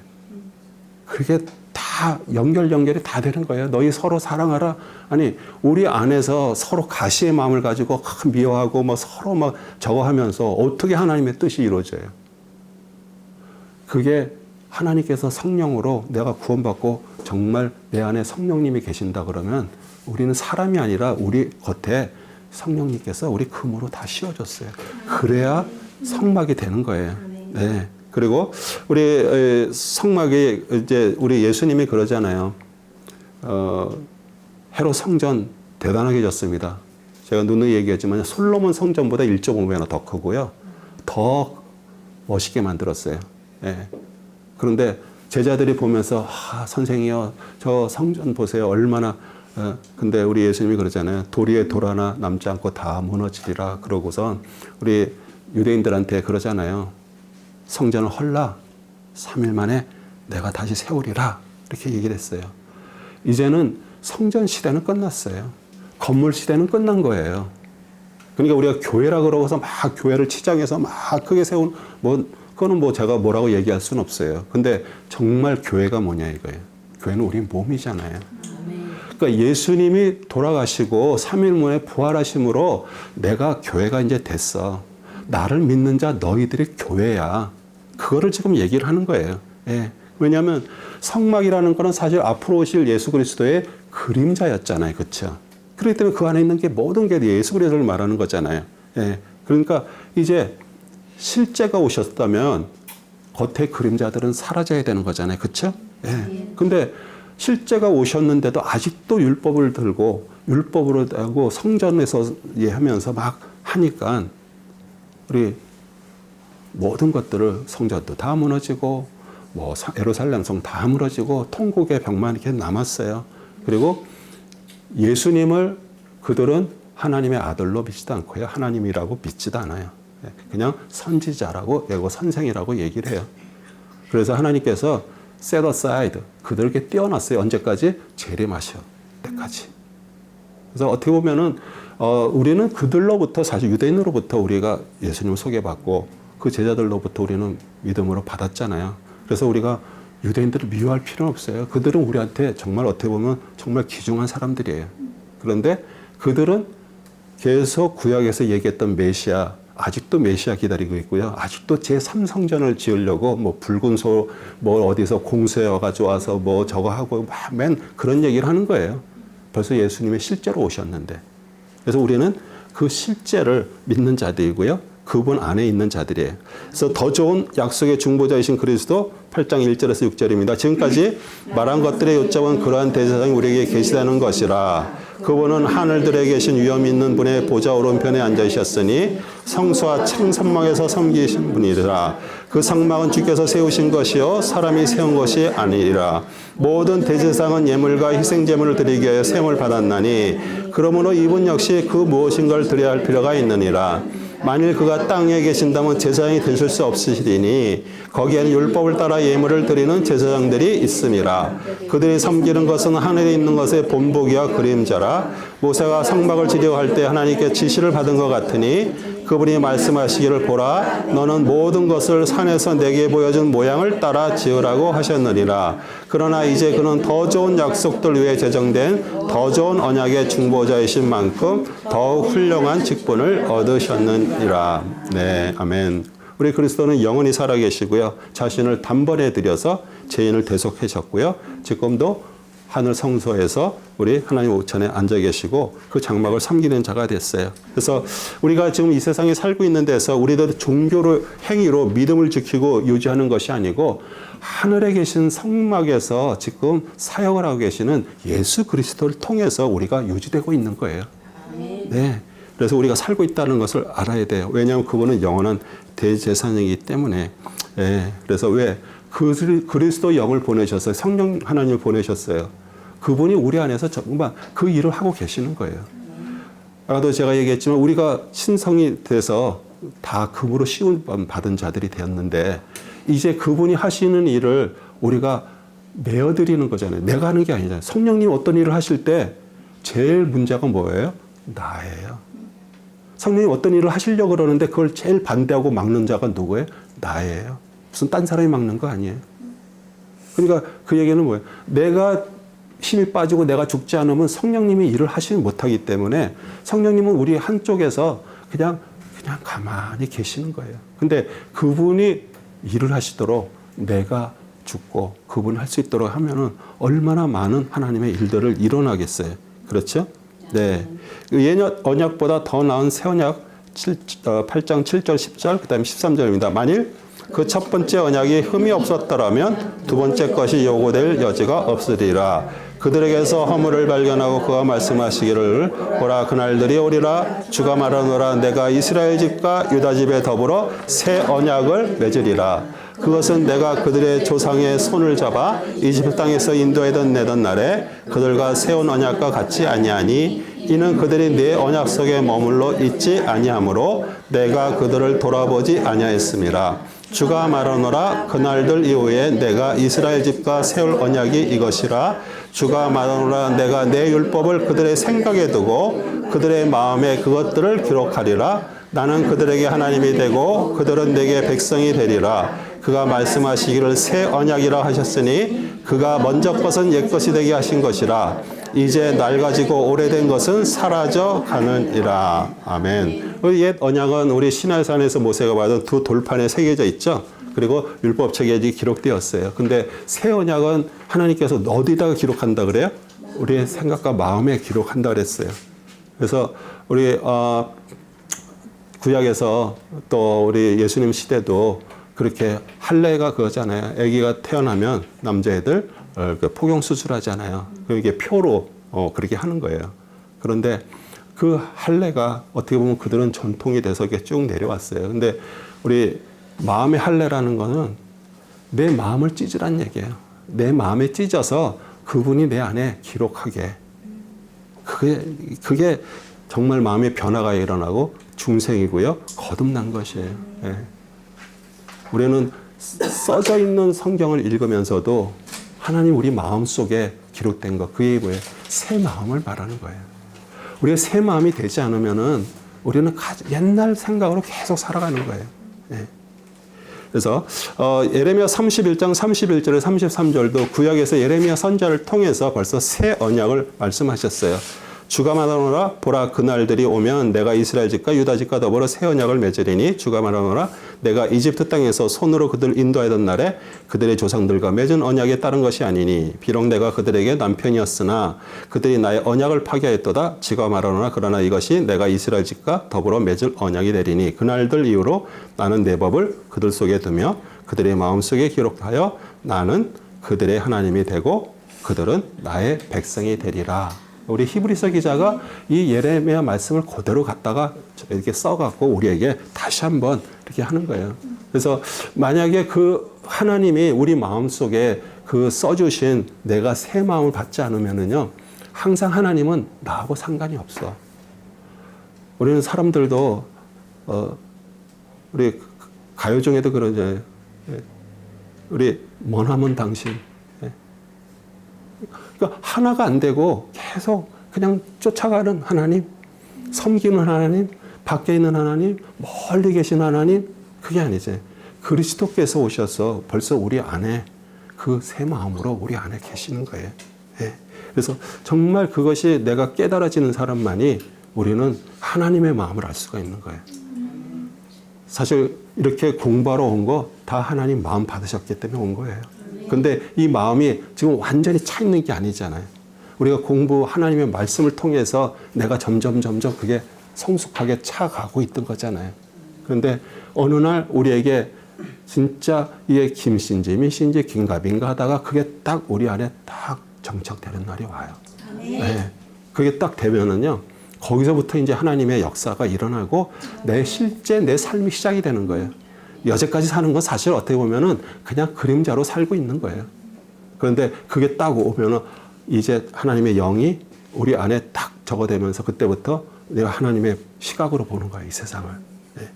그게 다 연결이 다 되는 거예요. 너희 서로 사랑하라. 아니, 우리 안에서 서로 가시의 마음을 가지고 미워하고 뭐 서로 막 저거 하면서 어떻게 하나님의 뜻이 이루어져요? 그게 하나님께서 성령으로 내가 구원받고 정말 내 안에 성령님이 계신다 그러면 우리는 사람이 아니라 우리 겉에 성령님께서 우리 금으로 다 씌워줬어요. 그래야 성막이 되는 거예요. 네. 그리고 우리 성막이 이제 우리 예수님이 그러잖아요. 헤롯 성전 대단하게 졌습니다. 제가 누누이 얘기했지만 솔로몬 성전보다 1.5배나 더 크고요. 더 멋있게 만들었어요. 예. 그런데 제자들이 보면서 선생이요, 저 성전 보세요. 얼마나. 근데 우리 예수님이 그러잖아요. 돌 위에 돌 하나 남지 않고 다 무너지리라. 그러고선 우리 유대인들한테 그러잖아요. 성전을 헐라 3일 만에 내가 다시 세우리라. 이렇게 얘기를 했어요. 이제는 성전 시대는 끝났어요. 건물 시대는 끝난 거예요. 그러니까 우리가 교회라 그러고서 막 교회를 치장해서 막 크게 세운 그거는 뭐 제가 뭐라고 얘기할 수는 없어요. 근데 정말 교회가 뭐냐 이거예요. 교회는 우리 몸이잖아요. 그러니까 예수님이 돌아가시고 3일 만에 부활하심으로 내가 교회가 이제 됐어. 나를 믿는 자 너희들이 교회야. 그거를 지금 얘기를 하는 거예요. 예. 왜냐하면 성막이라는 거는 사실 앞으로 오실 예수 그리스도의 그림자였잖아요. 그렇죠? 그렇기 때문에 그 안에 있는 게 모든 게 예수 그리스도를 말하는 거잖아요. 예. 그러니까 이제 실제가 오셨다면 겉의 그림자들은 사라져야 되는 거잖아요. 그렇죠? 예. 근데 실제가 오셨는데도 아직도 율법을 들고 율법으로 하고 성전에서 하면서 막 하니까 우리 모든 것들을 성전도 다 무너지고 뭐 예루살렘 성 다 무너지고 통곡의 벽만 이렇게 남았어요. 그리고 예수님을 그들은 하나님의 아들로 믿지도 않고요. 하나님이라고 믿지도 않아요. 그냥 선지자라고 선생이라고 얘기를 해요. 그래서 하나님께서 set aside 그들에게 띄워놨어요. 언제까지? 재림하실 때까지. 그래서 어떻게 보면은 우리는 그들로부터 사실 유대인으로부터 우리가 예수님을 소개받고 그 제자들로부터 우리는 믿음으로 받았잖아요. 그래서 우리가 유대인들을 미워할 필요는 없어요. 그들은 우리한테 정말 어떻게 보면 정말 귀중한 사람들이에요. 그런데 그들은 계속 구약에서 얘기했던 메시아, 아직도 메시아 기다리고 있고요. 아직도 제3성전을 지으려고 뭐 붉은 소, 뭐 어디서 공세어가 와서 뭐 저거 하고 맨 그런 얘기를 하는 거예요. 벌써 예수님이 실제로 오셨는데. 그래서 우리는 그 실제를 믿는 자들이고요. 그분 안에 있는 자들이에요. 그래서 더 좋은 약속의 중보자이신 그리스도 8장 1절에서 6절입니다. 지금까지 말한 것들의 요점은 그러한 대제사장이 우리에게 계시다는 것이라. 그분은 하늘들에 계신 위엄 있는 분의 보좌 오른편에 앉으셨으니 성소와 창성막에서 섬기신 분이라. 그 성막은 주께서 세우신 것이요 사람이 세운 것이 아니라. 모든 대제사장은 예물과 희생제물을 드리기 위하여 셈을 받았나니 그러므로 이분 역시 그 무엇인가를 드려야 할 필요가 있느니라. 만일 그가 땅에 계신다면 제사장이 되실 수 없으시리니 거기에는 율법을 따라 예물을 드리는 제사장들이 있음이라. 그들이 섬기는 것은 하늘에 있는 것의 본보기와 그림자라. 모세가 성막을 지려고 할 때 하나님께 지시를 받은 것 같으니 그분이 말씀하시기를 보라 너는 모든 것을 산에서 내게 보여준 모양을 따라 지으라고 하셨느니라. 그러나 이제 그는 더 좋은 약속들 위에 제정된 더 좋은 언약의 중보자이신 만큼 더욱 훌륭한 직분을 얻으셨느니라. 네, 아멘. 우리 그리스도는 영원히 살아계시고요. 자신을 단번에 드려서 죄인을 대속하셨고요. 지금도 하늘 성소에서 우리 하나님 우편에 앉아 계시고 그 장막을 섬기는 자가 됐어요. 그래서 우리가 지금 이 세상에 살고 있는 데서 우리들 종교를 행위로 믿음을 지키고 유지하는 것이 아니고 하늘에 계신 성막에서 지금 사역을 하고 계시는 예수 그리스도를 통해서 우리가 유지되고 있는 거예요. 네. 그래서 우리가 살고 있다는 것을 알아야 돼요. 왜냐하면 그분은 영원한 대제사장이기 때문에. 네. 그래서 왜 그리스도 영을 보내셨어요. 성령 하나님을 보내셨어요. 그분이 우리 안에서 정말 그 일을 하고 계시는 거예요. 아까도 제가 얘기했지만 우리가 신성이 돼서 다 금으로 씌운 받은 자들이 되었는데 이제 그분이 하시는 일을 우리가 내어드리는 거잖아요. 내가 하는 게 아니잖아요. 성령님 어떤 일을 하실 때 제일 문제가 뭐예요? 나예요. 성령님 어떤 일을 하시려고 그러는데 그걸 제일 반대하고 막는 자가 누구예요? 나예요. 무슨 딴 사람이 막는 거 아니에요. 그러니까 그 얘기는 뭐예요? 내가 힘이 빠지고 내가 죽지 않으면 성령님이 일을 하시지 못하기 때문에 성령님은 우리 한쪽에서 그냥 가만히 계시는 거예요. 근데 그분이 일을 하시도록 내가 죽고 그분이 할 수 있도록 하면은 얼마나 많은 하나님의 일들을 일어나겠어요. 그렇죠? 네. 옛 언약보다 더 나은 새 언약 8장 7절 10절 그다음에 13절입니다. 만일 그 첫 번째 언약이 흠이 없었더라면 두 번째 것이 요구될 여지가 없으리라. 그들에게서 허물을 발견하고 그가 말씀하시기를 보라 그날들이 오리라 주가 말하노라 내가 이스라엘 집과 유다 집에 더불어 새 언약을 맺으리라. 그것은 내가 그들의 조상의 손을 잡아 이집트 땅에서 인도하던 내던 날에 그들과 세운 언약과 같지 아니하니 이는 그들이 내 언약 속에 머물러 있지 아니하므로 내가 그들을 돌아보지 아니하였음이라. 주가 말하노라 그날들 이후에 내가 이스라엘 집과 세울 언약이 이것이라. 주가 말하노라 내가 내 율법을 그들의 생각에 두고 그들의 마음에 그것들을 기록하리라. 나는 그들에게 하나님이 되고 그들은 내게 백성이 되리라. 그가 말씀하시기를 새 언약이라 하셨으니 그가 먼저 것은 옛것이 되게 하신 것이라. 이제 낡아지고 오래된 것은 사라져 가느니라. 아멘. 옛 언약은 우리 시내산에서 모세가 받은 두 돌판에 새겨져 있죠. 그리고 율법책에 기록되었어요. 근데 새 언약은 하나님께서 어디다가 기록한다 그래요? 우리의 생각과 마음에 기록한다 그랬어요. 그래서 우리 구약에서 또 우리 예수님 시대도 그렇게 할례가 그거잖아요. 아기가 태어나면 남자애들 포경 수술하잖아요. 이게 표로 그렇게 하는 거예요. 그런데 그 할례가 어떻게 보면 그들은 전통이 돼서 이렇게 쭉 내려왔어요. 근데 우리 마음의 할례라는 거는 내 마음을 찢으란 얘기예요. 내 마음에 찢어서 그분이 내 안에 기록하게. 그게 정말 마음의 변화가 일어나고 중생이고요. 거듭난 것이에요. 예. 우리는 써져 있는 성경을 읽으면서도 하나님 우리 마음 속에 기록된 것, 그게 뭐예요? 새 마음을 말하는 거예요. 우리가 새 마음이 되지 않으면은 우리는 옛날 생각으로 계속 살아가는 거예요. 예. 그래서 예레미야 31장 31절에 33절도 구약에서 예레미야 선지자를 통해서 벌써 새 언약을 말씀하셨어요. 주가 말하노라 보라 그날들이 오면 내가 이스라엘 집과 유다 집과 더불어 새 언약을 맺으리니 주가 말하노라 내가 이집트 땅에서 손으로 그들 인도하던 날에 그들의 조상들과 맺은 언약에 따른 것이 아니니 비록 내가 그들에게 남편이었으나 그들이 나의 언약을 파괴하였도다. 주가 말하노라 그러나 이것이 내가 이스라엘 집과 더불어 맺을 언약이 되리니 그날들 이후로 나는 내 법을 그들 속에 두며 그들의 마음속에 기록하여 나는 그들의 하나님이 되고 그들은 나의 백성이 되리라. 우리 히브리서 기자가 이 예레미야 말씀을 그대로 갖다가 이렇게 써갖고 우리에게 다시 한번 이렇게 하는 거예요. 그래서 만약에 그 하나님이 우리 마음속에 그 써주신 내가 새 마음을 받지 않으면은요, 항상 하나님은 나하고 상관이 없어. 우리는 사람들도, 우리 가요 중에도 그러잖아요. 우리 머나먼 당신. 그러니까 하나가 안 되고 계속 그냥 쫓아가는 하나님, 섬기는 하나님, 밖에 있는 하나님, 멀리 계신 하나님, 그게 아니지. 그리스도께서 오셔서 벌써 우리 안에 그 새 마음으로 우리 안에 계시는 거예요. 예. 그래서 정말 그것이 내가 깨달아지는 사람만이 우리는 하나님의 마음을 알 수가 있는 거예요. 사실 이렇게 공부하러 온 거 다 하나님 마음 받으셨기 때문에 온 거예요. 근데 이 마음이 지금 완전히 차 있는 게 아니잖아요. 우리가 공부 하나님의 말씀을 통해서 내가 점점 그게 성숙하게 차가고 있던 거잖아요. 그런데 어느 날 우리에게 진짜 이게 김씨인지 민씨인지 긴가민가 하다가 그게 딱 우리 안에 딱 정착되는 날이 와요. 네. 그게 딱 되면은요, 거기서부터 이제 하나님의 역사가 일어나고 실제 내 삶이 시작이 되는 거예요. 여태까지 사는 건 사실 어떻게 보면은 그냥 그림자로 살고 있는 거예요. 그런데 그게 딱 오면은 이제 하나님의 영이 우리 안에 딱 적어되면서 그때부터 내가 하나님의 시각으로 보는 거예요, 이 세상을. 네.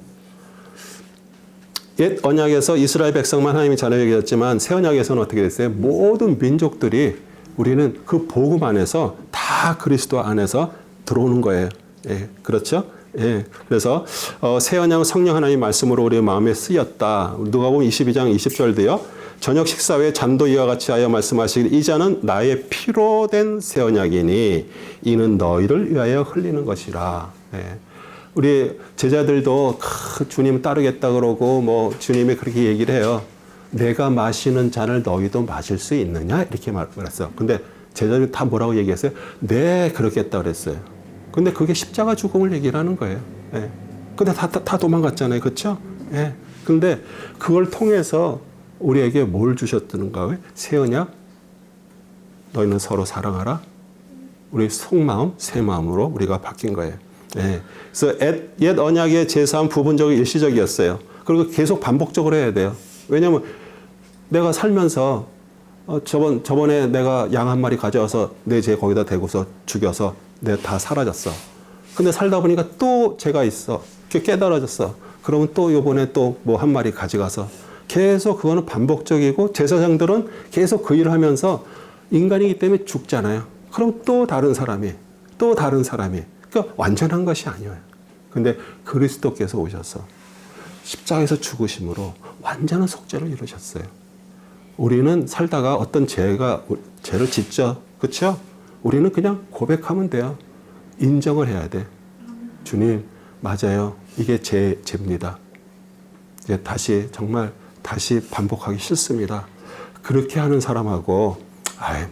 옛 언약에서 이스라엘 백성만 하나님이 자녀에게 였지만 새 언약에서는 어떻게 됐어요? 모든 민족들이 우리는 그 복음 안에서 다 그리스도 안에서 들어오는 거예요. 예, 그렇죠? 예, 그래서 새 언약은 성령 하나님 말씀으로 우리의 마음에 쓰였다. 누가복음 22장 20절도요. 저녁 식사 후에 잔도 이와 같이 하여 말씀하시길 이 잔은 나의 피로 된 새 언약이니 이는 너희를 위하여 흘리는 것이라. 예. 우리 제자들도 주님 따르겠다 그러고 뭐 주님이 그렇게 얘기를 해요. 내가 마시는 잔을 너희도 마실 수 있느냐? 이렇게 말했어요. 근데 제자들이 다 뭐라고 얘기했어요? 네, 그렇겠다 그랬어요. 근데 그게 십자가 죽음을 얘기를 하는 거예요. 예. 근데 다 도망갔잖아요. 그렇죠? 예. 근데 그걸 통해서 우리에게 뭘 주셨던가? 새 언약? 너희는 서로 사랑하라. 우리 속마음, 새 마음으로 우리가 바뀐 거예요. 예. 그래서 옛 언약의 제사는 부분적이고 일시적이었어요. 그리고 계속 반복적으로 해야 돼요. 왜냐하면 내가 살면서 저번에 내가 양 한 마리 가져와서 내 제 거기다 대고서 죽여서 내가 다 사라졌어. 근데 살다 보니까 또 죄가 있어. 깨달아졌어. 그러면 또 요번에 또 뭐 한 마리 가져가서 계속 그거는 반복적이고 제사장들은 계속 그 일을 하면서 인간이기 때문에 죽잖아요. 그럼 또 다른 사람이 그러니까 완전한 것이 아니에요. 근데 그리스도께서 오셔서 십자가에서 죽으심으로 완전한 속죄를 이루셨어요. 우리는 살다가 어떤 죄를 짓죠. 그렇죠? 우리는 그냥 고백하면 돼요. 인정을 해야 돼. 주님, 맞아요. 이게 제 죄입니다. 이제 정말 다시 반복하기 싫습니다. 그렇게 하는 사람하고,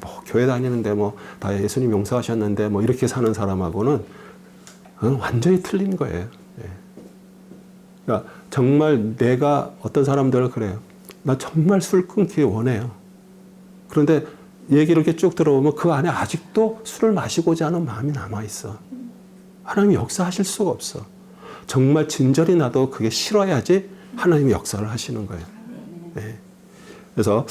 뭐, 교회 다니는데 뭐, 다 예수님 용서하셨는데 뭐, 이렇게 사는 사람하고는 완전히 틀린 거예요. 예. 그러니까 정말 내가 어떤 사람들은 그래요. 나 정말 술 끊기 원해요. 그런데 얘기를 이렇게 쭉 들어보면 그 안에 아직도 술을 마시고자 하는 마음이 남아있어. 하나님이 역사하실 수가 없어. 정말 진절이 나도 그게 싫어야지 하나님이 역사를 하시는 거예요. 네. 그래서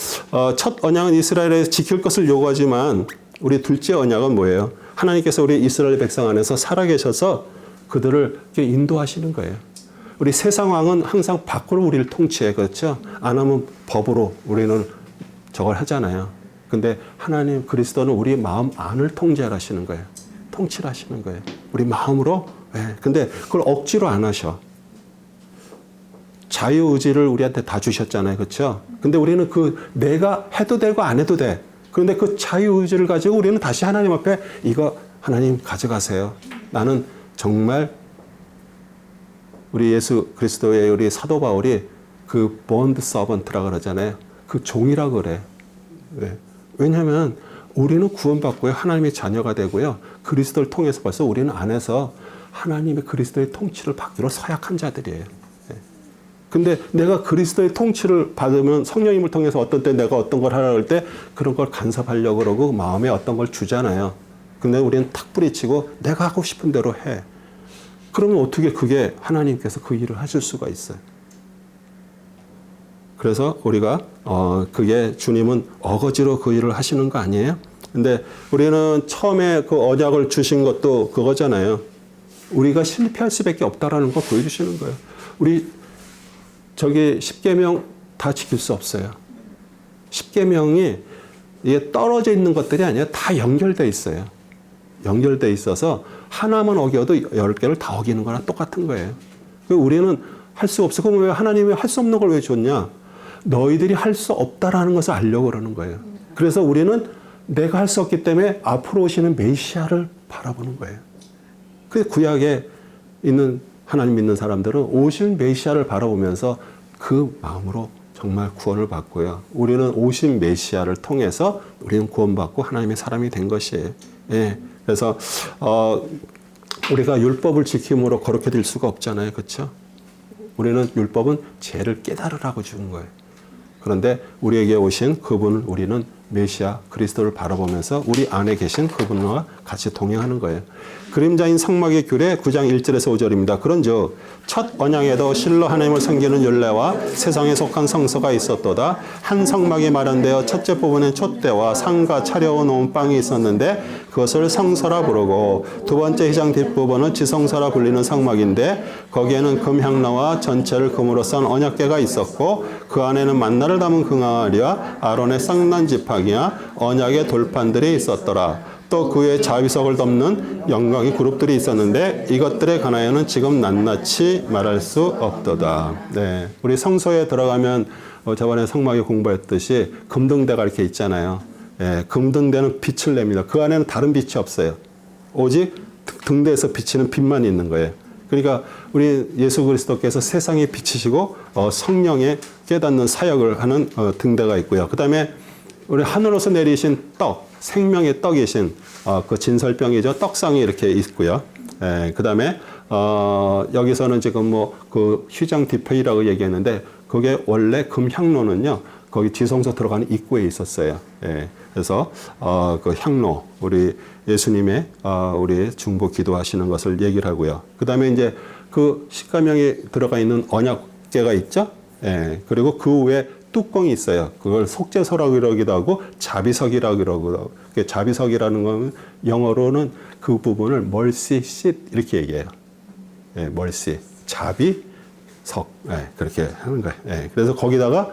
첫 언약은 이스라엘에 지킬 것을 요구하지만 우리 둘째 언약은 뭐예요? 하나님께서 우리 이스라엘 백성 안에서 살아계셔서 그들을 인도하시는 거예요. 우리 세상 왕은 항상 밖으로 우리를 통치해. 그렇죠? 안 하면 법으로 우리는 저걸 하잖아요. 근데 하나님 그리스도는 우리 마음 안을 통제하시는 거예요. 통치를 하시는 거예요. 우리 마음으로. 네. 근데 그걸 억지로 안 하셔. 자유의지를 우리한테 다 주셨잖아요. 그렇죠? 근데 우리는 내가 해도 되고 안 해도 돼. 그런데 그 자유의지를 가지고 우리는 다시 하나님 앞에 이거 하나님 가져가세요. 나는 정말 우리 예수 그리스도의 우리 사도 바울이 그 bond servant라고 그러잖아요. 그 종이라고 그래. 네. 왜냐하면 우리는 구원받고요. 하나님의 자녀가 되고요. 그리스도를 통해서 벌써 우리는 안에서 하나님의 그리스도의 통치를 받기로 서약한 자들이에요. 근데 내가 그리스도의 통치를 받으면 성령님을 통해서 어떤 때 내가 어떤 걸 하라고 할 때 그런 걸 간섭하려고 그러고 마음에 어떤 걸 주잖아요. 근데 우리는 탁 뿌리치고 내가 하고 싶은 대로 해. 그러면 어떻게 그게 하나님께서 그 일을 하실 수가 있어요. 그래서 우리가 그게 주님은 어거지로 그 일을 하시는 거 아니에요? 근데 우리는 처음에 그 언약을 주신 것도 그거잖아요. 우리가 실패할 수밖에 없다라는 거 보여주시는 거예요. 우리 십계명 다 지킬 수 없어요. 십계명이 이게 떨어져 있는 것들이 아니라 다 연결돼 있어요. 연결돼 있어서 하나만 어겨도 10개를 다 어기는 거랑 똑같은 거예요. 우리는 할 수 없어. 그럼 왜 하나님이 할 수 없는 걸 왜 줬냐? 너희들이 할 수 없다라는 것을 알려고 그러는 거예요. 그래서 우리는 내가 할 수 없기 때문에 앞으로 오시는 메시아를 바라보는 거예요. 그 구약에 있는 하나님 믿는 사람들은 오신 메시아를 바라보면서 그 마음으로 정말 구원을 받고요. 우리는 오신 메시아를 통해서 우리는 구원받고 하나님의 사람이 된 것이에요. 예. 그래서 우리가 율법을 지킴으로 거룩해 질 수가 없잖아요. 그렇죠? 우리는 율법은 죄를 깨달으라고 주는 거예요. 그런데 우리에게 오신 그분을 우리는 메시아 그리스도를 바라보면서 우리 안에 계신 그분과 같이 동행하는 거예요. 그림자인 성막의 규례 9장 1절에서 5절입니다. 그런즉 첫 언약에도 실로 하나님을 섬기는 율례와 세상에 속한 성소가 있었도다. 한 성막이 마련되어 첫째 부분에 촛대와 상과 차려워 놓은 빵이 있었는데 그것을 성소라 부르고 두 번째 휘장 뒷부분은 지성소라 불리는 성막인데 거기에는 금향로와 전체를 금으로 싼 언약궤가 있었고 그 안에는 만나를 담은 금항아리와 아론의 쌍난 지팡이와 언약의 돌판들이 있었더라. 또 그의 자비석을 덮는 영광의 그룹들이 있었는데 이것들에 관하여는 지금 낱낱이 말할 수 없도다. 네, 우리 성소에 들어가면 저번에 성막에 공부했듯이 금등대가 이렇게 있잖아요. 예, 금등대는 빛을 냅니다. 그 안에는 다른 빛이 없어요. 오직 등대에서 비치는 빛만 있는 거예요. 그러니까 우리 예수 그리스도께서 세상에 비치시고 성령에 깨닫는 사역을 하는 등대가 있고요. 그 다음에 우리 하늘에서 내리신 떡, 생명의 떡이신 그 진설병이죠. 떡상이 이렇게 있고요. 그 다음에 여기서는 지금 뭐 그 휘장 디페이라고 얘기했는데 그게 원래 금향로는요. 거기 지성소 들어가는 입구에 있었어요. 그래서 그 향로 우리 예수님의 우리 중보 기도하시는 것을 얘기를 하고요. 그 다음에 이제 그 십계명에 들어가 있는 언약궤가 있죠. 그리고 그 위에 뚜껑이 있어요. 그걸 속죄서라고 그러기도 하고 자비석이라고 그러고 자비석이라는 건 영어로는 그 부분을 mercy seat 이렇게 얘기해요. mercy 자비석 그렇게 하는 거예요. 그래서 거기다가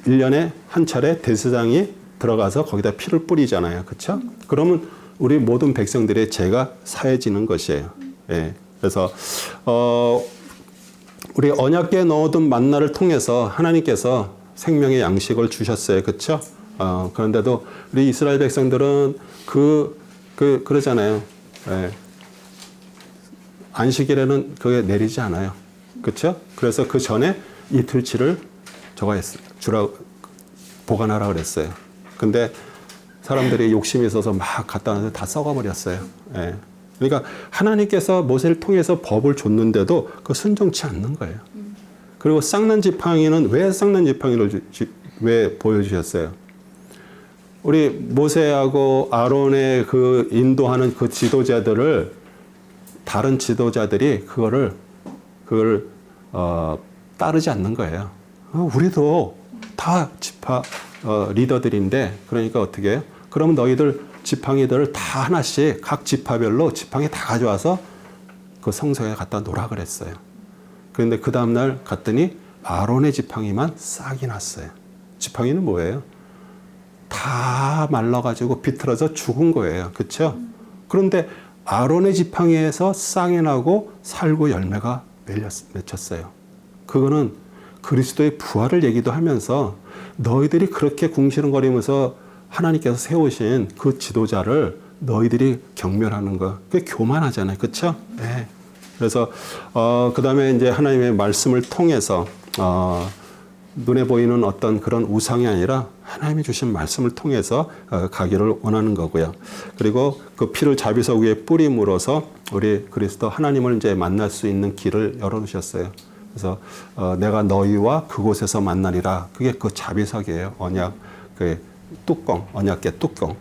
1년에 한 차례 대제사장이 들어가서 거기다 피를 뿌리잖아요. 그렇죠? 그러면 우리 모든 백성들의 죄가 사해지는 것이에요. 그래서 우리 언약궤에 넣어둔 만나를 통해서 하나님께서 생명의 양식을 주셨어요. 그렇죠? 그런데도 우리 이스라엘 백성들은 그러잖아요. 안식일에는 그게 내리지 않아요. 그렇죠? 그래서 그 전에 이틀치를 보관하라 그랬어요. 근데 사람들이 욕심이 있어서 막 갖다 놨는데 다 썩어버렸어요. 그러니까 하나님께서 모세를 통해서 법을 줬는데도 그 순종치 않는 거예요. 그리고 쌍난 지팡이는 왜 쌍난 지팡이를 왜 보여주셨어요? 우리 모세하고 아론의 그 인도하는 그 지도자들을 다른 지도자들이 그걸 따르지 않는 거예요. 우리도 다 지파 리더들인데 그러니까 어떻게 해요? 그러면 너희들 지팡이들을 다 하나씩 각 지파별로 지팡이 다 가져와서 그 성소에 갖다 놓으라 그랬어요. 그런데 그 다음날 갔더니 아론의 지팡이만 싹이 났어요. 지팡이는 뭐예요? 다 말라가지고 비틀어져 죽은 거예요. 그렇죠? 그런데 아론의 지팡이에서 쌍이 나고 살구 열매가 맺혔어요. 그거는 그리스도의 부활을 얘기도 하면서 너희들이 그렇게 궁시렁거리면서 하나님께서 세우신 그 지도자를 너희들이 경멸하는 거, 그게 교만하잖아요. 그렇죠? 네. 그래서 그 다음에 이제 하나님의 말씀을 통해서 눈에 보이는 어떤 그런 우상이 아니라 하나님이 주신 말씀을 통해서 가기를 원하는 거고요. 그리고 그 피를 자비석 위에 뿌림으로써 우리 그리스도 하나님을 이제 만날 수 있는 길을 열어놓으셨어요. 그래서 내가 너희와 그곳에서 만나리라. 그게 그 자비석이에요. 언약 그 뚜껑, 언약궤 뚜껑.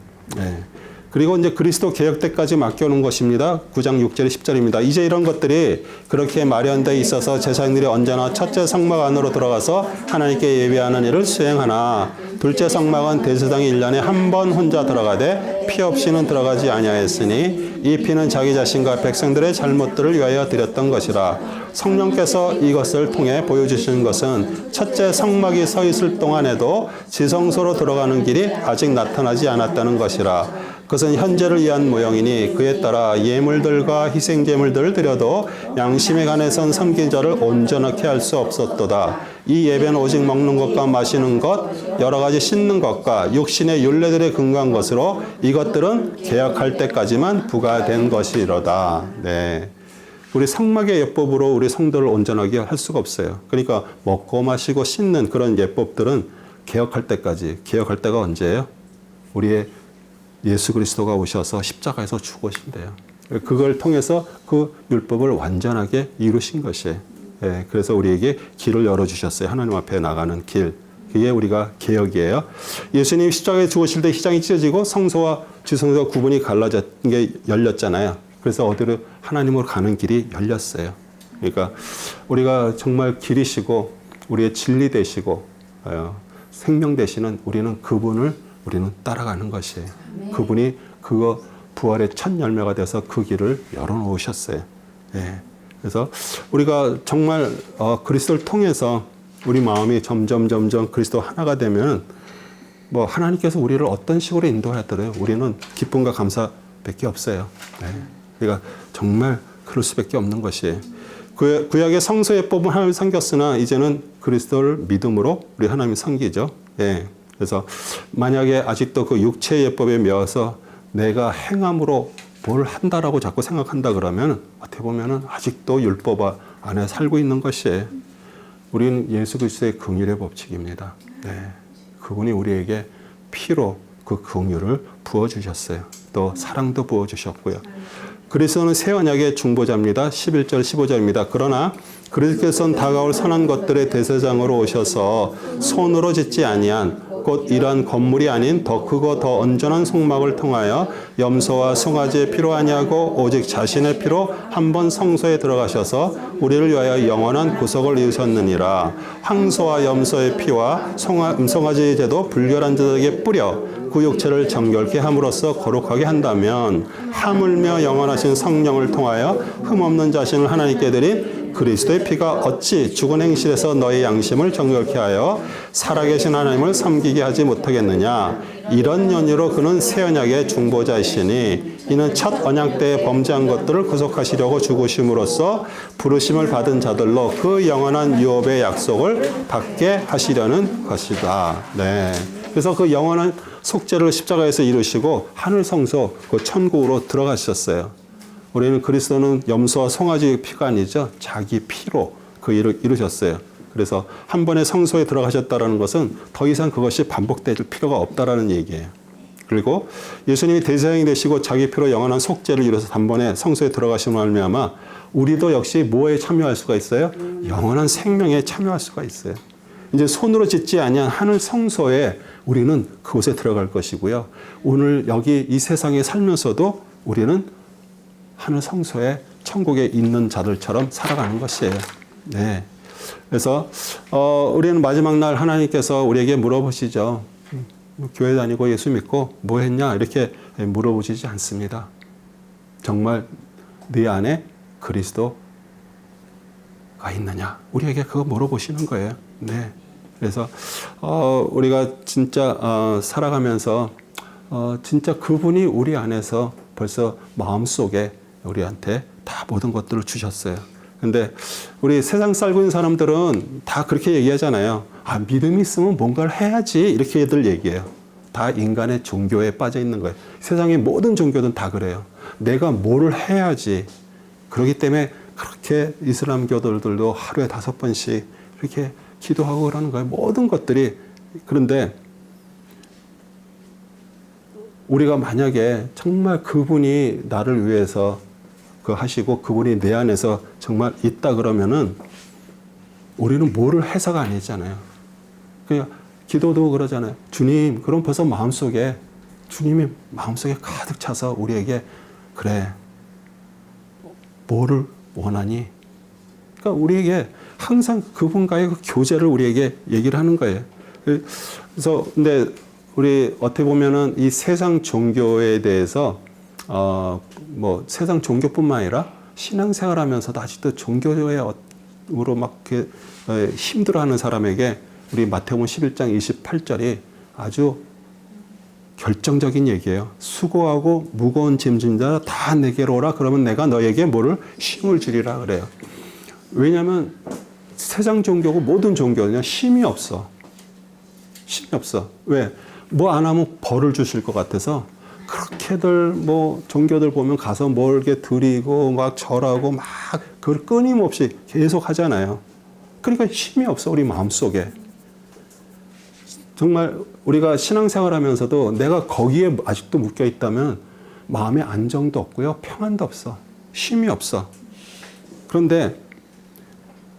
그리고 이제 그리스도 개혁 때까지 맡겨놓은 것입니다. 9장 6절 10절입니다. 이제 이런 것들이 그렇게 마련되어 있어서 제사장들이 언제나 첫째 성막 안으로 들어가서 하나님께 예배하는 일을 수행하나 둘째 성막은 대제사장이 1년에 한 번 혼자 들어가되 피 없이는 들어가지 아니하였으니 이 피는 자기 자신과 백성들의 잘못들을 위하여 드렸던 것이라. 성령께서 이것을 통해 보여주시는 것은 첫째 성막이 서 있을 동안에도 지성소로 들어가는 길이 아직 나타나지 않았다는 것이라. 그것은 현재를 위한 모형이니 그에 따라 예물들과 희생제물들을 드려도 양심에 관해선 섬긴 자를 온전하게 할 수 없었도다. 이 예배는 오직 먹는 것과 마시는 것, 여러 가지 씻는 것과 육신의 율례들에 근거한 것으로 이것들은 개혁할 때까지만 부과된 것이로다. 네. 우리 성막의 예법으로 우리 성도를 온전하게 할 수가 없어요. 그러니까 먹고 마시고 씻는 그런 예법들은 개혁할 때까지. 개혁할 때가 언제예요? 우리의 예수 그리스도가 오셔서 십자가에서 죽으신대요. 그걸 통해서 그 율법을 완전하게 이루신 것이에요. 그래서 우리에게 길을 열어주셨어요. 하나님 앞에 나가는 길. 그게 우리가 개혁이에요. 예수님 십자가에 죽으실 때 휘장이 찢어지고 성소와 지성소와 구분이 갈라진 게 열렸잖아요. 그래서 어디로 하나님으로 가는 길이 열렸어요. 그러니까 우리가 정말 길이시고 우리의 진리 되시고 생명 되시는 우리는 우리는 따라가는 것이에요. 그분이 그거 부활의 첫 열매가 돼서 그 길을 열어놓으셨어요. 그래서 우리가 정말 그리스도를 통해서 우리 마음이 점점 그리스도 하나가 되면 뭐 하나님께서 우리를 어떤 식으로 인도하더라도 우리는 기쁨과 감사밖에 없어요. 네. 우리가 정말 그럴 수밖에 없는 것이에요. 구약의 성소에 뽑은 하나님을 섬겼으나 이제는 그리스도를 믿음으로 우리 하나님을 섬기죠. 예. 그래서 만약에 아직도 그 육체의 예법에 매어서 내가 행함으로 뭘 한다라고 자꾸 생각한다 그러면 어떻게 보면은 아직도 율법 안에 살고 있는 것이에요. 우리는 예수 그리스도의 긍휼의 법칙입니다. 네. 그분이 우리에게 피로 그 긍휼을 부어주셨어요. 또 사랑도 부어주셨고요. 그리스도는 새 언약의 중보자입니다. 11절 15절입니다. 그러나 그리스도께서는 다가올 선한 것들의 대제사장으로 오셔서 손으로 짓지 아니한 곧 이러한 건물이 아닌 더 크고 더 온전한 성막을 통하여 염소와 송아지의 피로 아니하고 오직 자신의 피로 한 번 성소에 들어가셔서 우리를 위하여 영원한 구속을 이루셨느니라. 황소와 염소의 피와 송아지의 제도 불결한 자들에게 뿌려 그 육체를 정결케 함으로써 거룩하게 한다면 하물며 영원하신 성령을 통하여 흠없는 자신을 하나님께 드린 그리스도의 피가 어찌 죽은 행실에서 너의 양심을 정결케 하여 살아계신 하나님을 섬기게 하지 못하겠느냐. 이런 연유로 그는 새 언약의 중보자이시니 이는 첫 언약 때에 범죄한 것들을 구속하시려고 죽으심으로써 부르심을 받은 자들로 그 영원한 유업의 약속을 받게 하시려는 것이다. 네. 그래서 그 영원한 속죄를 십자가에서 이루시고 하늘 성소 그 천국으로 들어가셨어요. 우리는 그리스도는 염소와 송아지의 피가 아니죠. 자기 피로 그 일을 이루셨어요. 그래서 한 번에 성소에 들어가셨다는 것은 더 이상 그것이 반복될 필요가 없다라는 얘기예요. 그리고 예수님이 대제사장이 되시고 자기 피로 영원한 속죄를 이루어서 단번에 성소에 들어가심으로 말미암아 우리도 역시 뭐에 참여할 수가 있어요? 영원한 생명에 참여할 수가 있어요. 이제 손으로 짓지 아니한 하늘 성소에 우리는 그곳에 들어갈 것이고요. 오늘 여기 이 세상에 살면서도 우리는 하늘 성소에 천국에 있는 자들처럼 살아가는 것이에요. 네. 그래서 우리는 마지막 날 하나님께서 우리에게 물어보시죠. 교회 다니고 예수 믿고 뭐 했냐? 이렇게 물어보시지 않습니다. 정말 네 안에 그리스도가 있느냐? 우리에게 그거 물어보시는 거예요. 네. 그래서 우리가 진짜 살아가면서 진짜 그분이 우리 안에서 벌써 마음속에 우리한테 다 모든 것들을 주셨어요. 근데 우리 세상 살고 있는 사람들은 다 그렇게 얘기하잖아요. 아, 믿음이 있으면 뭔가를 해야지. 이렇게들 얘기해요. 다 인간의 종교에 빠져 있는 거예요. 세상의 모든 종교는 다 그래요. 내가 뭐를 해야지. 그렇기 때문에 그렇게 이슬람교들도 하루에 5번씩 이렇게 기도하고 그러는 거예요. 모든 것들이. 그런데 우리가 만약에 정말 그분이 나를 위해서 그 하시고 그분이 내 안에서 정말 있다 그러면은 우리는 뭐를 해서가 아니잖아요. 그냥 기도도 그러잖아요. 주님, 그럼 벌써 마음속에 주님이 마음속에 가득 차서 우리에게 그래, 뭐를 원하니? 그러니까 우리에게 항상 그분과의 그 교제를 우리에게 얘기를 하는 거예요. 그래서 근데 우리 어떻게 보면은 이 세상 종교에 대해서 뭐 세상 종교뿐만 아니라 신앙생활하면서도 아직도 종교에 으로 막 이렇게 힘들어하는 사람에게 우리 마태복음 11장 28절이 아주 결정적인 얘기예요. 수고하고 무거운 짐진 자 다 내게로 오라. 그러면 내가 너에게 뭐를 쉼을 주리라 그래요. 왜냐하면 세상 종교고 모든 종교는 쉼이 없어. 쉼이 없어. 왜? 뭐 안 하면 벌을 주실 것 같아서 그렇게들 뭐 종교들 보면 가서 뭘 이렇게 드리고 막 절하고 막 그걸 끊임없이 계속 하잖아요. 그러니까 힘이 없어 우리 마음속에. 정말 우리가 신앙생활하면서도 내가 거기에 아직도 묶여 있다면 마음의 안정도 없고요, 평안도 없어, 쉼이 없어. 그런데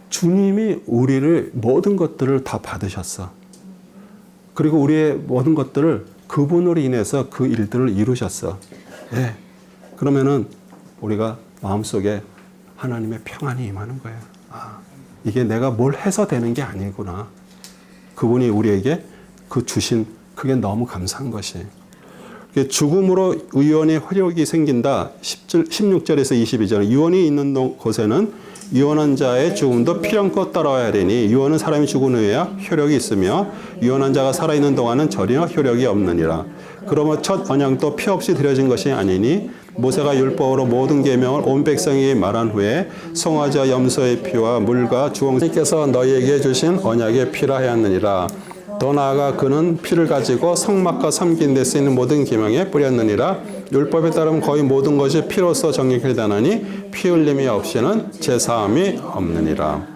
주님이 우리를 모든 것들을 다 받으셨어. 그리고 우리의 모든 것들을 그분으로 인해서 그 일들을 이루셨어. 예. 그러면은 우리가 마음속에 하나님의 평안이 임하는 거예요. 아, 이게 내가 뭘 해서 되는 게 아니구나. 그분이 우리에게 그 주신 그게 너무 감사한 것이에요. 죽음으로 유언의 효력이 생긴다. 16절에서 22절. 유언이 있는 곳에는 유언한 자의 죽음도 필연껏 따라와야 되니 유언은 사람이 죽은 후에야 효력이 있으며 유언한 자가 살아있는 동안은 전혀 효력이 없느니라. 그러므로 첫 언약도 피 없이 드려진 것이 아니니 모세가 율법으로 모든 계명을 온 백성에게 말한 후에 송아지와 염소의 피와 물과 주홍님께서 너희에게 주신 언약의 피라 하였느니라. 더 나아가 그는 피를 가지고 성막과 섬긴 데 쓰이는 모든 계명에 뿌렸느니라. 율법에 따르면 거의 모든 것이 피로써 정결케 되나니 피 흘림이 없이는 제사함이 없느니라.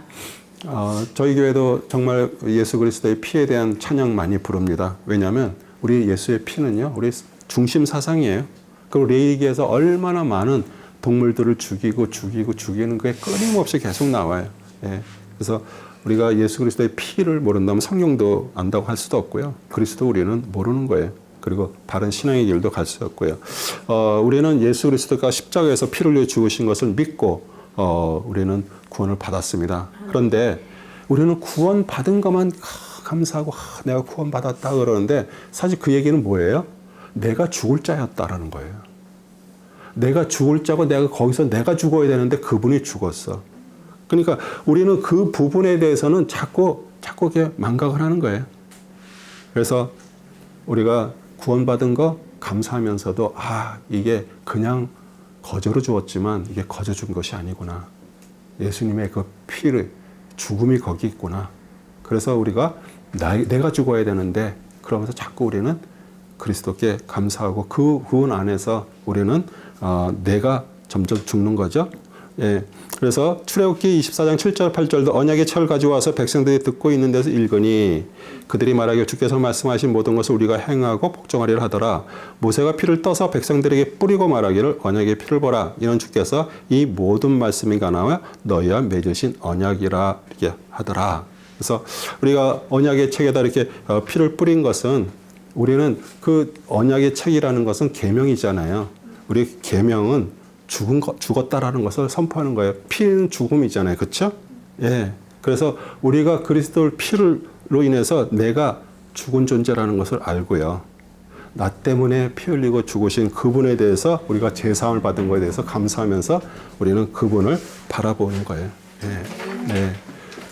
저희 교회도 정말 예수 그리스도의 피에 대한 찬양 많이 부릅니다. 왜냐하면 우리 예수의 피는요, 우리 중심 사상이에요. 그리고 레위기에서 얼마나 많은 동물들을 죽이는 게 끊임없이 계속 나와요. 예. 그래서 우리가 예수 그리스도의 피를 모른다면 성경도 안다고 할 수도 없고요. 그리스도 우리는 모르는 거예요. 그리고 바른 신앙의 길도 갈 수 없고요. 우리는 예수 그리스도가 십자가에서 피를 흘려 죽으신 것을 믿고 우리는 구원을 받았습니다. 그런데 우리는 구원 받은 것만 감사하고 내가 구원 받았다 그러는데 사실 그 얘기는 뭐예요? 내가 죽을 자였다라는 거예요. 내가 죽을 자고 거기서 내가 죽어야 되는데 그분이 죽었어. 그러니까 우리는 그 부분에 대해서는 자꾸 이렇게 망각을 하는 거예요. 그래서 우리가 구원받은 거 감사하면서도 이게 그냥 거저로 주었지만 이게 거저 준 것이 아니구나. 예수님의 그 피를 죽음이 거기 있구나. 그래서 우리가 내가 죽어야 되는데 그러면서 자꾸 우리는 그리스도께 감사하고 그 구원 안에서 우리는 내가 점점 죽는 거죠. 예. 그래서 출애굽기 24장 7절 8절도 언약의 철 가져와서 백성들이 듣고 있는 데서 읽으니 그들이 말하기를 주께서 말씀하신 모든 것을 우리가 행하고 복종하리라 하더라. 모세가 피를 떠서 백성들에게 뿌리고 말하기를 언약의 피를 보라. 이는 주께서 이 모든 말씀이 가나와 너희와 맺으신 언약이라 이렇게 하더라. 그래서 우리가 언약의 책에다 이렇게 피를 뿌린 것은 우리는 그 언약의 책이라는 것은 계명이잖아요. 우리 계명은 죽었다라는 것을 선포하는 거예요. 피는 죽음이잖아요. 그렇죠? 예. 그래서 우리가 그리스도의 피로 인해서 내가 죽은 존재라는 것을 알고요. 나 때문에 피 흘리고 죽으신 그분에 대해서 우리가 제사함을 받은 것에 대해서 감사하면서 우리는 그분을 바라보는 거예요. 예. 네.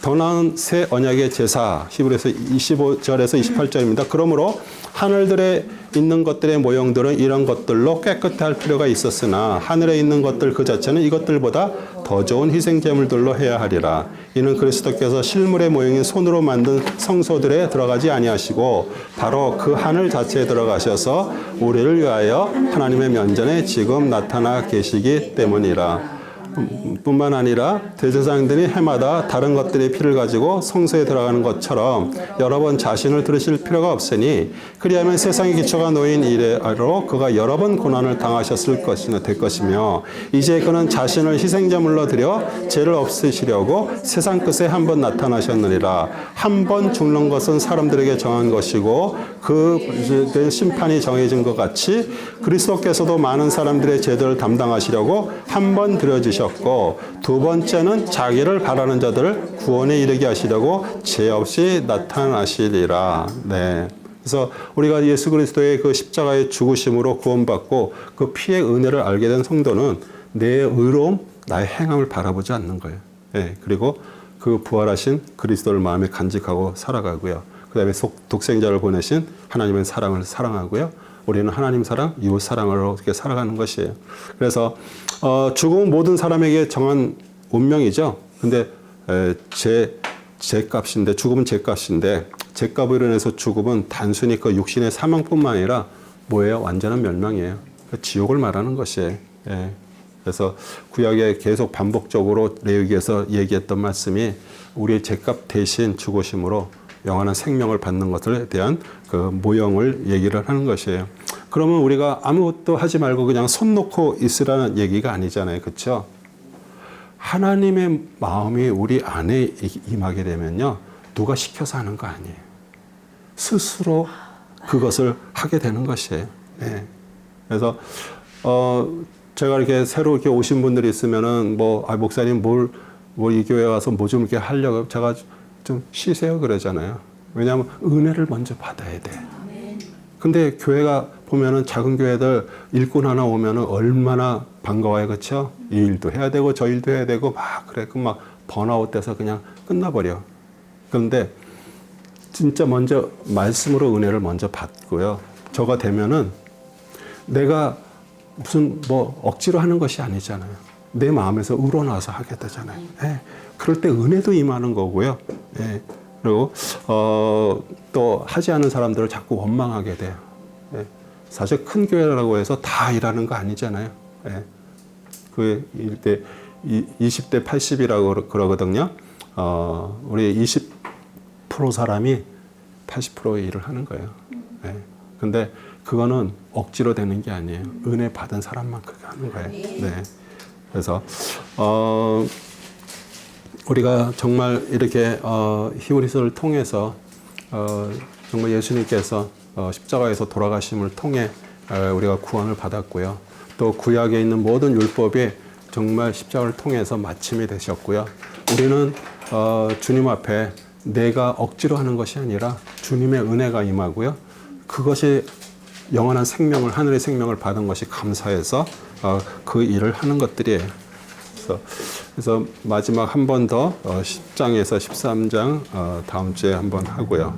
더 나은 새 언약의 제사, 히브리서 25절에서 28절입니다. 그러므로 하늘들에 있는 것들의 모형들은 이런 것들로 깨끗해 할 필요가 있었으나 하늘에 있는 것들 그 자체는 이것들보다 더 좋은 희생제물들로 해야 하리라. 이는 그리스도께서 실물의 모형인 손으로 만든 성소들에 들어가지 아니하시고 바로 그 하늘 자체에 들어가셔서 우리를 위하여 하나님의 면전에 지금 나타나 계시기 때문이라. 뿐만 아니라 대제사장들이 해마다 다른 것들의 피를 가지고 성소에 들어가는 것처럼 여러 번 자신을 들으실 필요가 없으니 그리하면 세상의 기초가 놓인 이래로 그가 여러 번 고난을 당하셨을 것이며 이제 그는 자신을 희생제물로 드려 죄를 없애시려고 세상 끝에 한 번 나타나셨느니라. 한 번 죽는 것은 사람들에게 정한 것이고 그 심판이 정해진 것 같이 그리스도께서도 많은 사람들의 죄들을 담당하시려고 한 번 드려지셨고 두 번째는 자기를 바라는 자들을 구원에 이르게 하시려고 죄 없이 나타나시리라. 네. 그래서 우리가 예수 그리스도의 그 십자가의 죽으심으로 구원받고 그 피의 은혜를 알게 된 성도는 내 의로움, 나의 행함을 바라보지 않는 거예요. 네. 그리고 그 부활하신 그리스도를 마음에 간직하고 살아가고요. 그 다음에 독생자를 보내신 하나님의 사랑을 사랑하고요. 우리는 하나님 사랑, 이웃 사랑으로 이렇게 살아가는 것이에요. 그래서 죽음은 모든 사람에게 정한 운명이죠. 근데 죄값인데 죽음은 죄값인데 죄값으로 인해서 죽음은 단순히 그 육신의 사망뿐만 아니라 뭐예요? 완전한 멸망이에요. 지옥을 말하는 것이에요. 예. 그래서 구약에 계속 반복적으로 레위기에서 얘기했던 말씀이 우리의 죄값 대신 죽으심으로 영원한 생명을 받는 것에 대한 그 모형을 얘기를 하는 것이에요. 그러면 우리가 아무것도 하지 말고 그냥 손 놓고 있으라는 얘기가 아니잖아요. 그렇죠? 하나님의 마음이 우리 안에 임하게 되면요. 누가 시켜서 하는 거 아니에요. 스스로 그것을 하게 되는 것이에요. 네. 그래서 제가 이렇게 새로 이렇게 오신 분들이 있으면은 목사님 이 교회 와서 뭐 좀 이렇게 하려고 제가 좀 쉬세요 그러잖아요. 왜냐하면 은혜를 먼저 받아야 돼. 근데 교회가 보면은 작은 교회들 일꾼 하나 오면은 얼마나 반가워요, 그렇죠? 이 일도 해야 되고 저 일도 해야 되고 막 그래, 막 번아웃 돼서 그냥 끝나버려. 그런데 진짜 먼저 말씀으로 은혜를 먼저 받고요. 저가 되면은 내가 무슨 뭐 억지로 하는 것이 아니잖아요. 내 마음에서 우러나서 하게 되잖아요. 예. 그럴 때 은혜도 임하는 거고요. 예. 그리고 또 하지 않은 사람들을 자꾸 원망하게 돼요. 예. 사실 큰 교회라고 해서 다 일하는 거 아니잖아요. 예. 그 일때 20대 80이라고 그러거든요. 우리 20% 사람이 80%의 일을 하는 거예요. 예. 근데 그거는 억지로 되는 게 아니에요. 은혜 받은 사람만 그렇게 하는 거예요. 네. 그래서 우리가 정말 이렇게 히브리서를 통해서 정말 예수님께서 십자가에서 돌아가심을 통해 우리가 구원을 받았고요. 또 구약에 있는 모든 율법이 정말 십자가를 통해서 마침이 되셨고요. 우리는 주님 앞에 내가 억지로 하는 것이 아니라 주님의 은혜가 임하고요. 그것이 영원한 생명을, 하늘의 생명을 받은 것이 감사해서 그 일을 하는 것들이에요. 그래서 마지막 한 번 더 10장에서 13장 다음 주에 한번 하고요.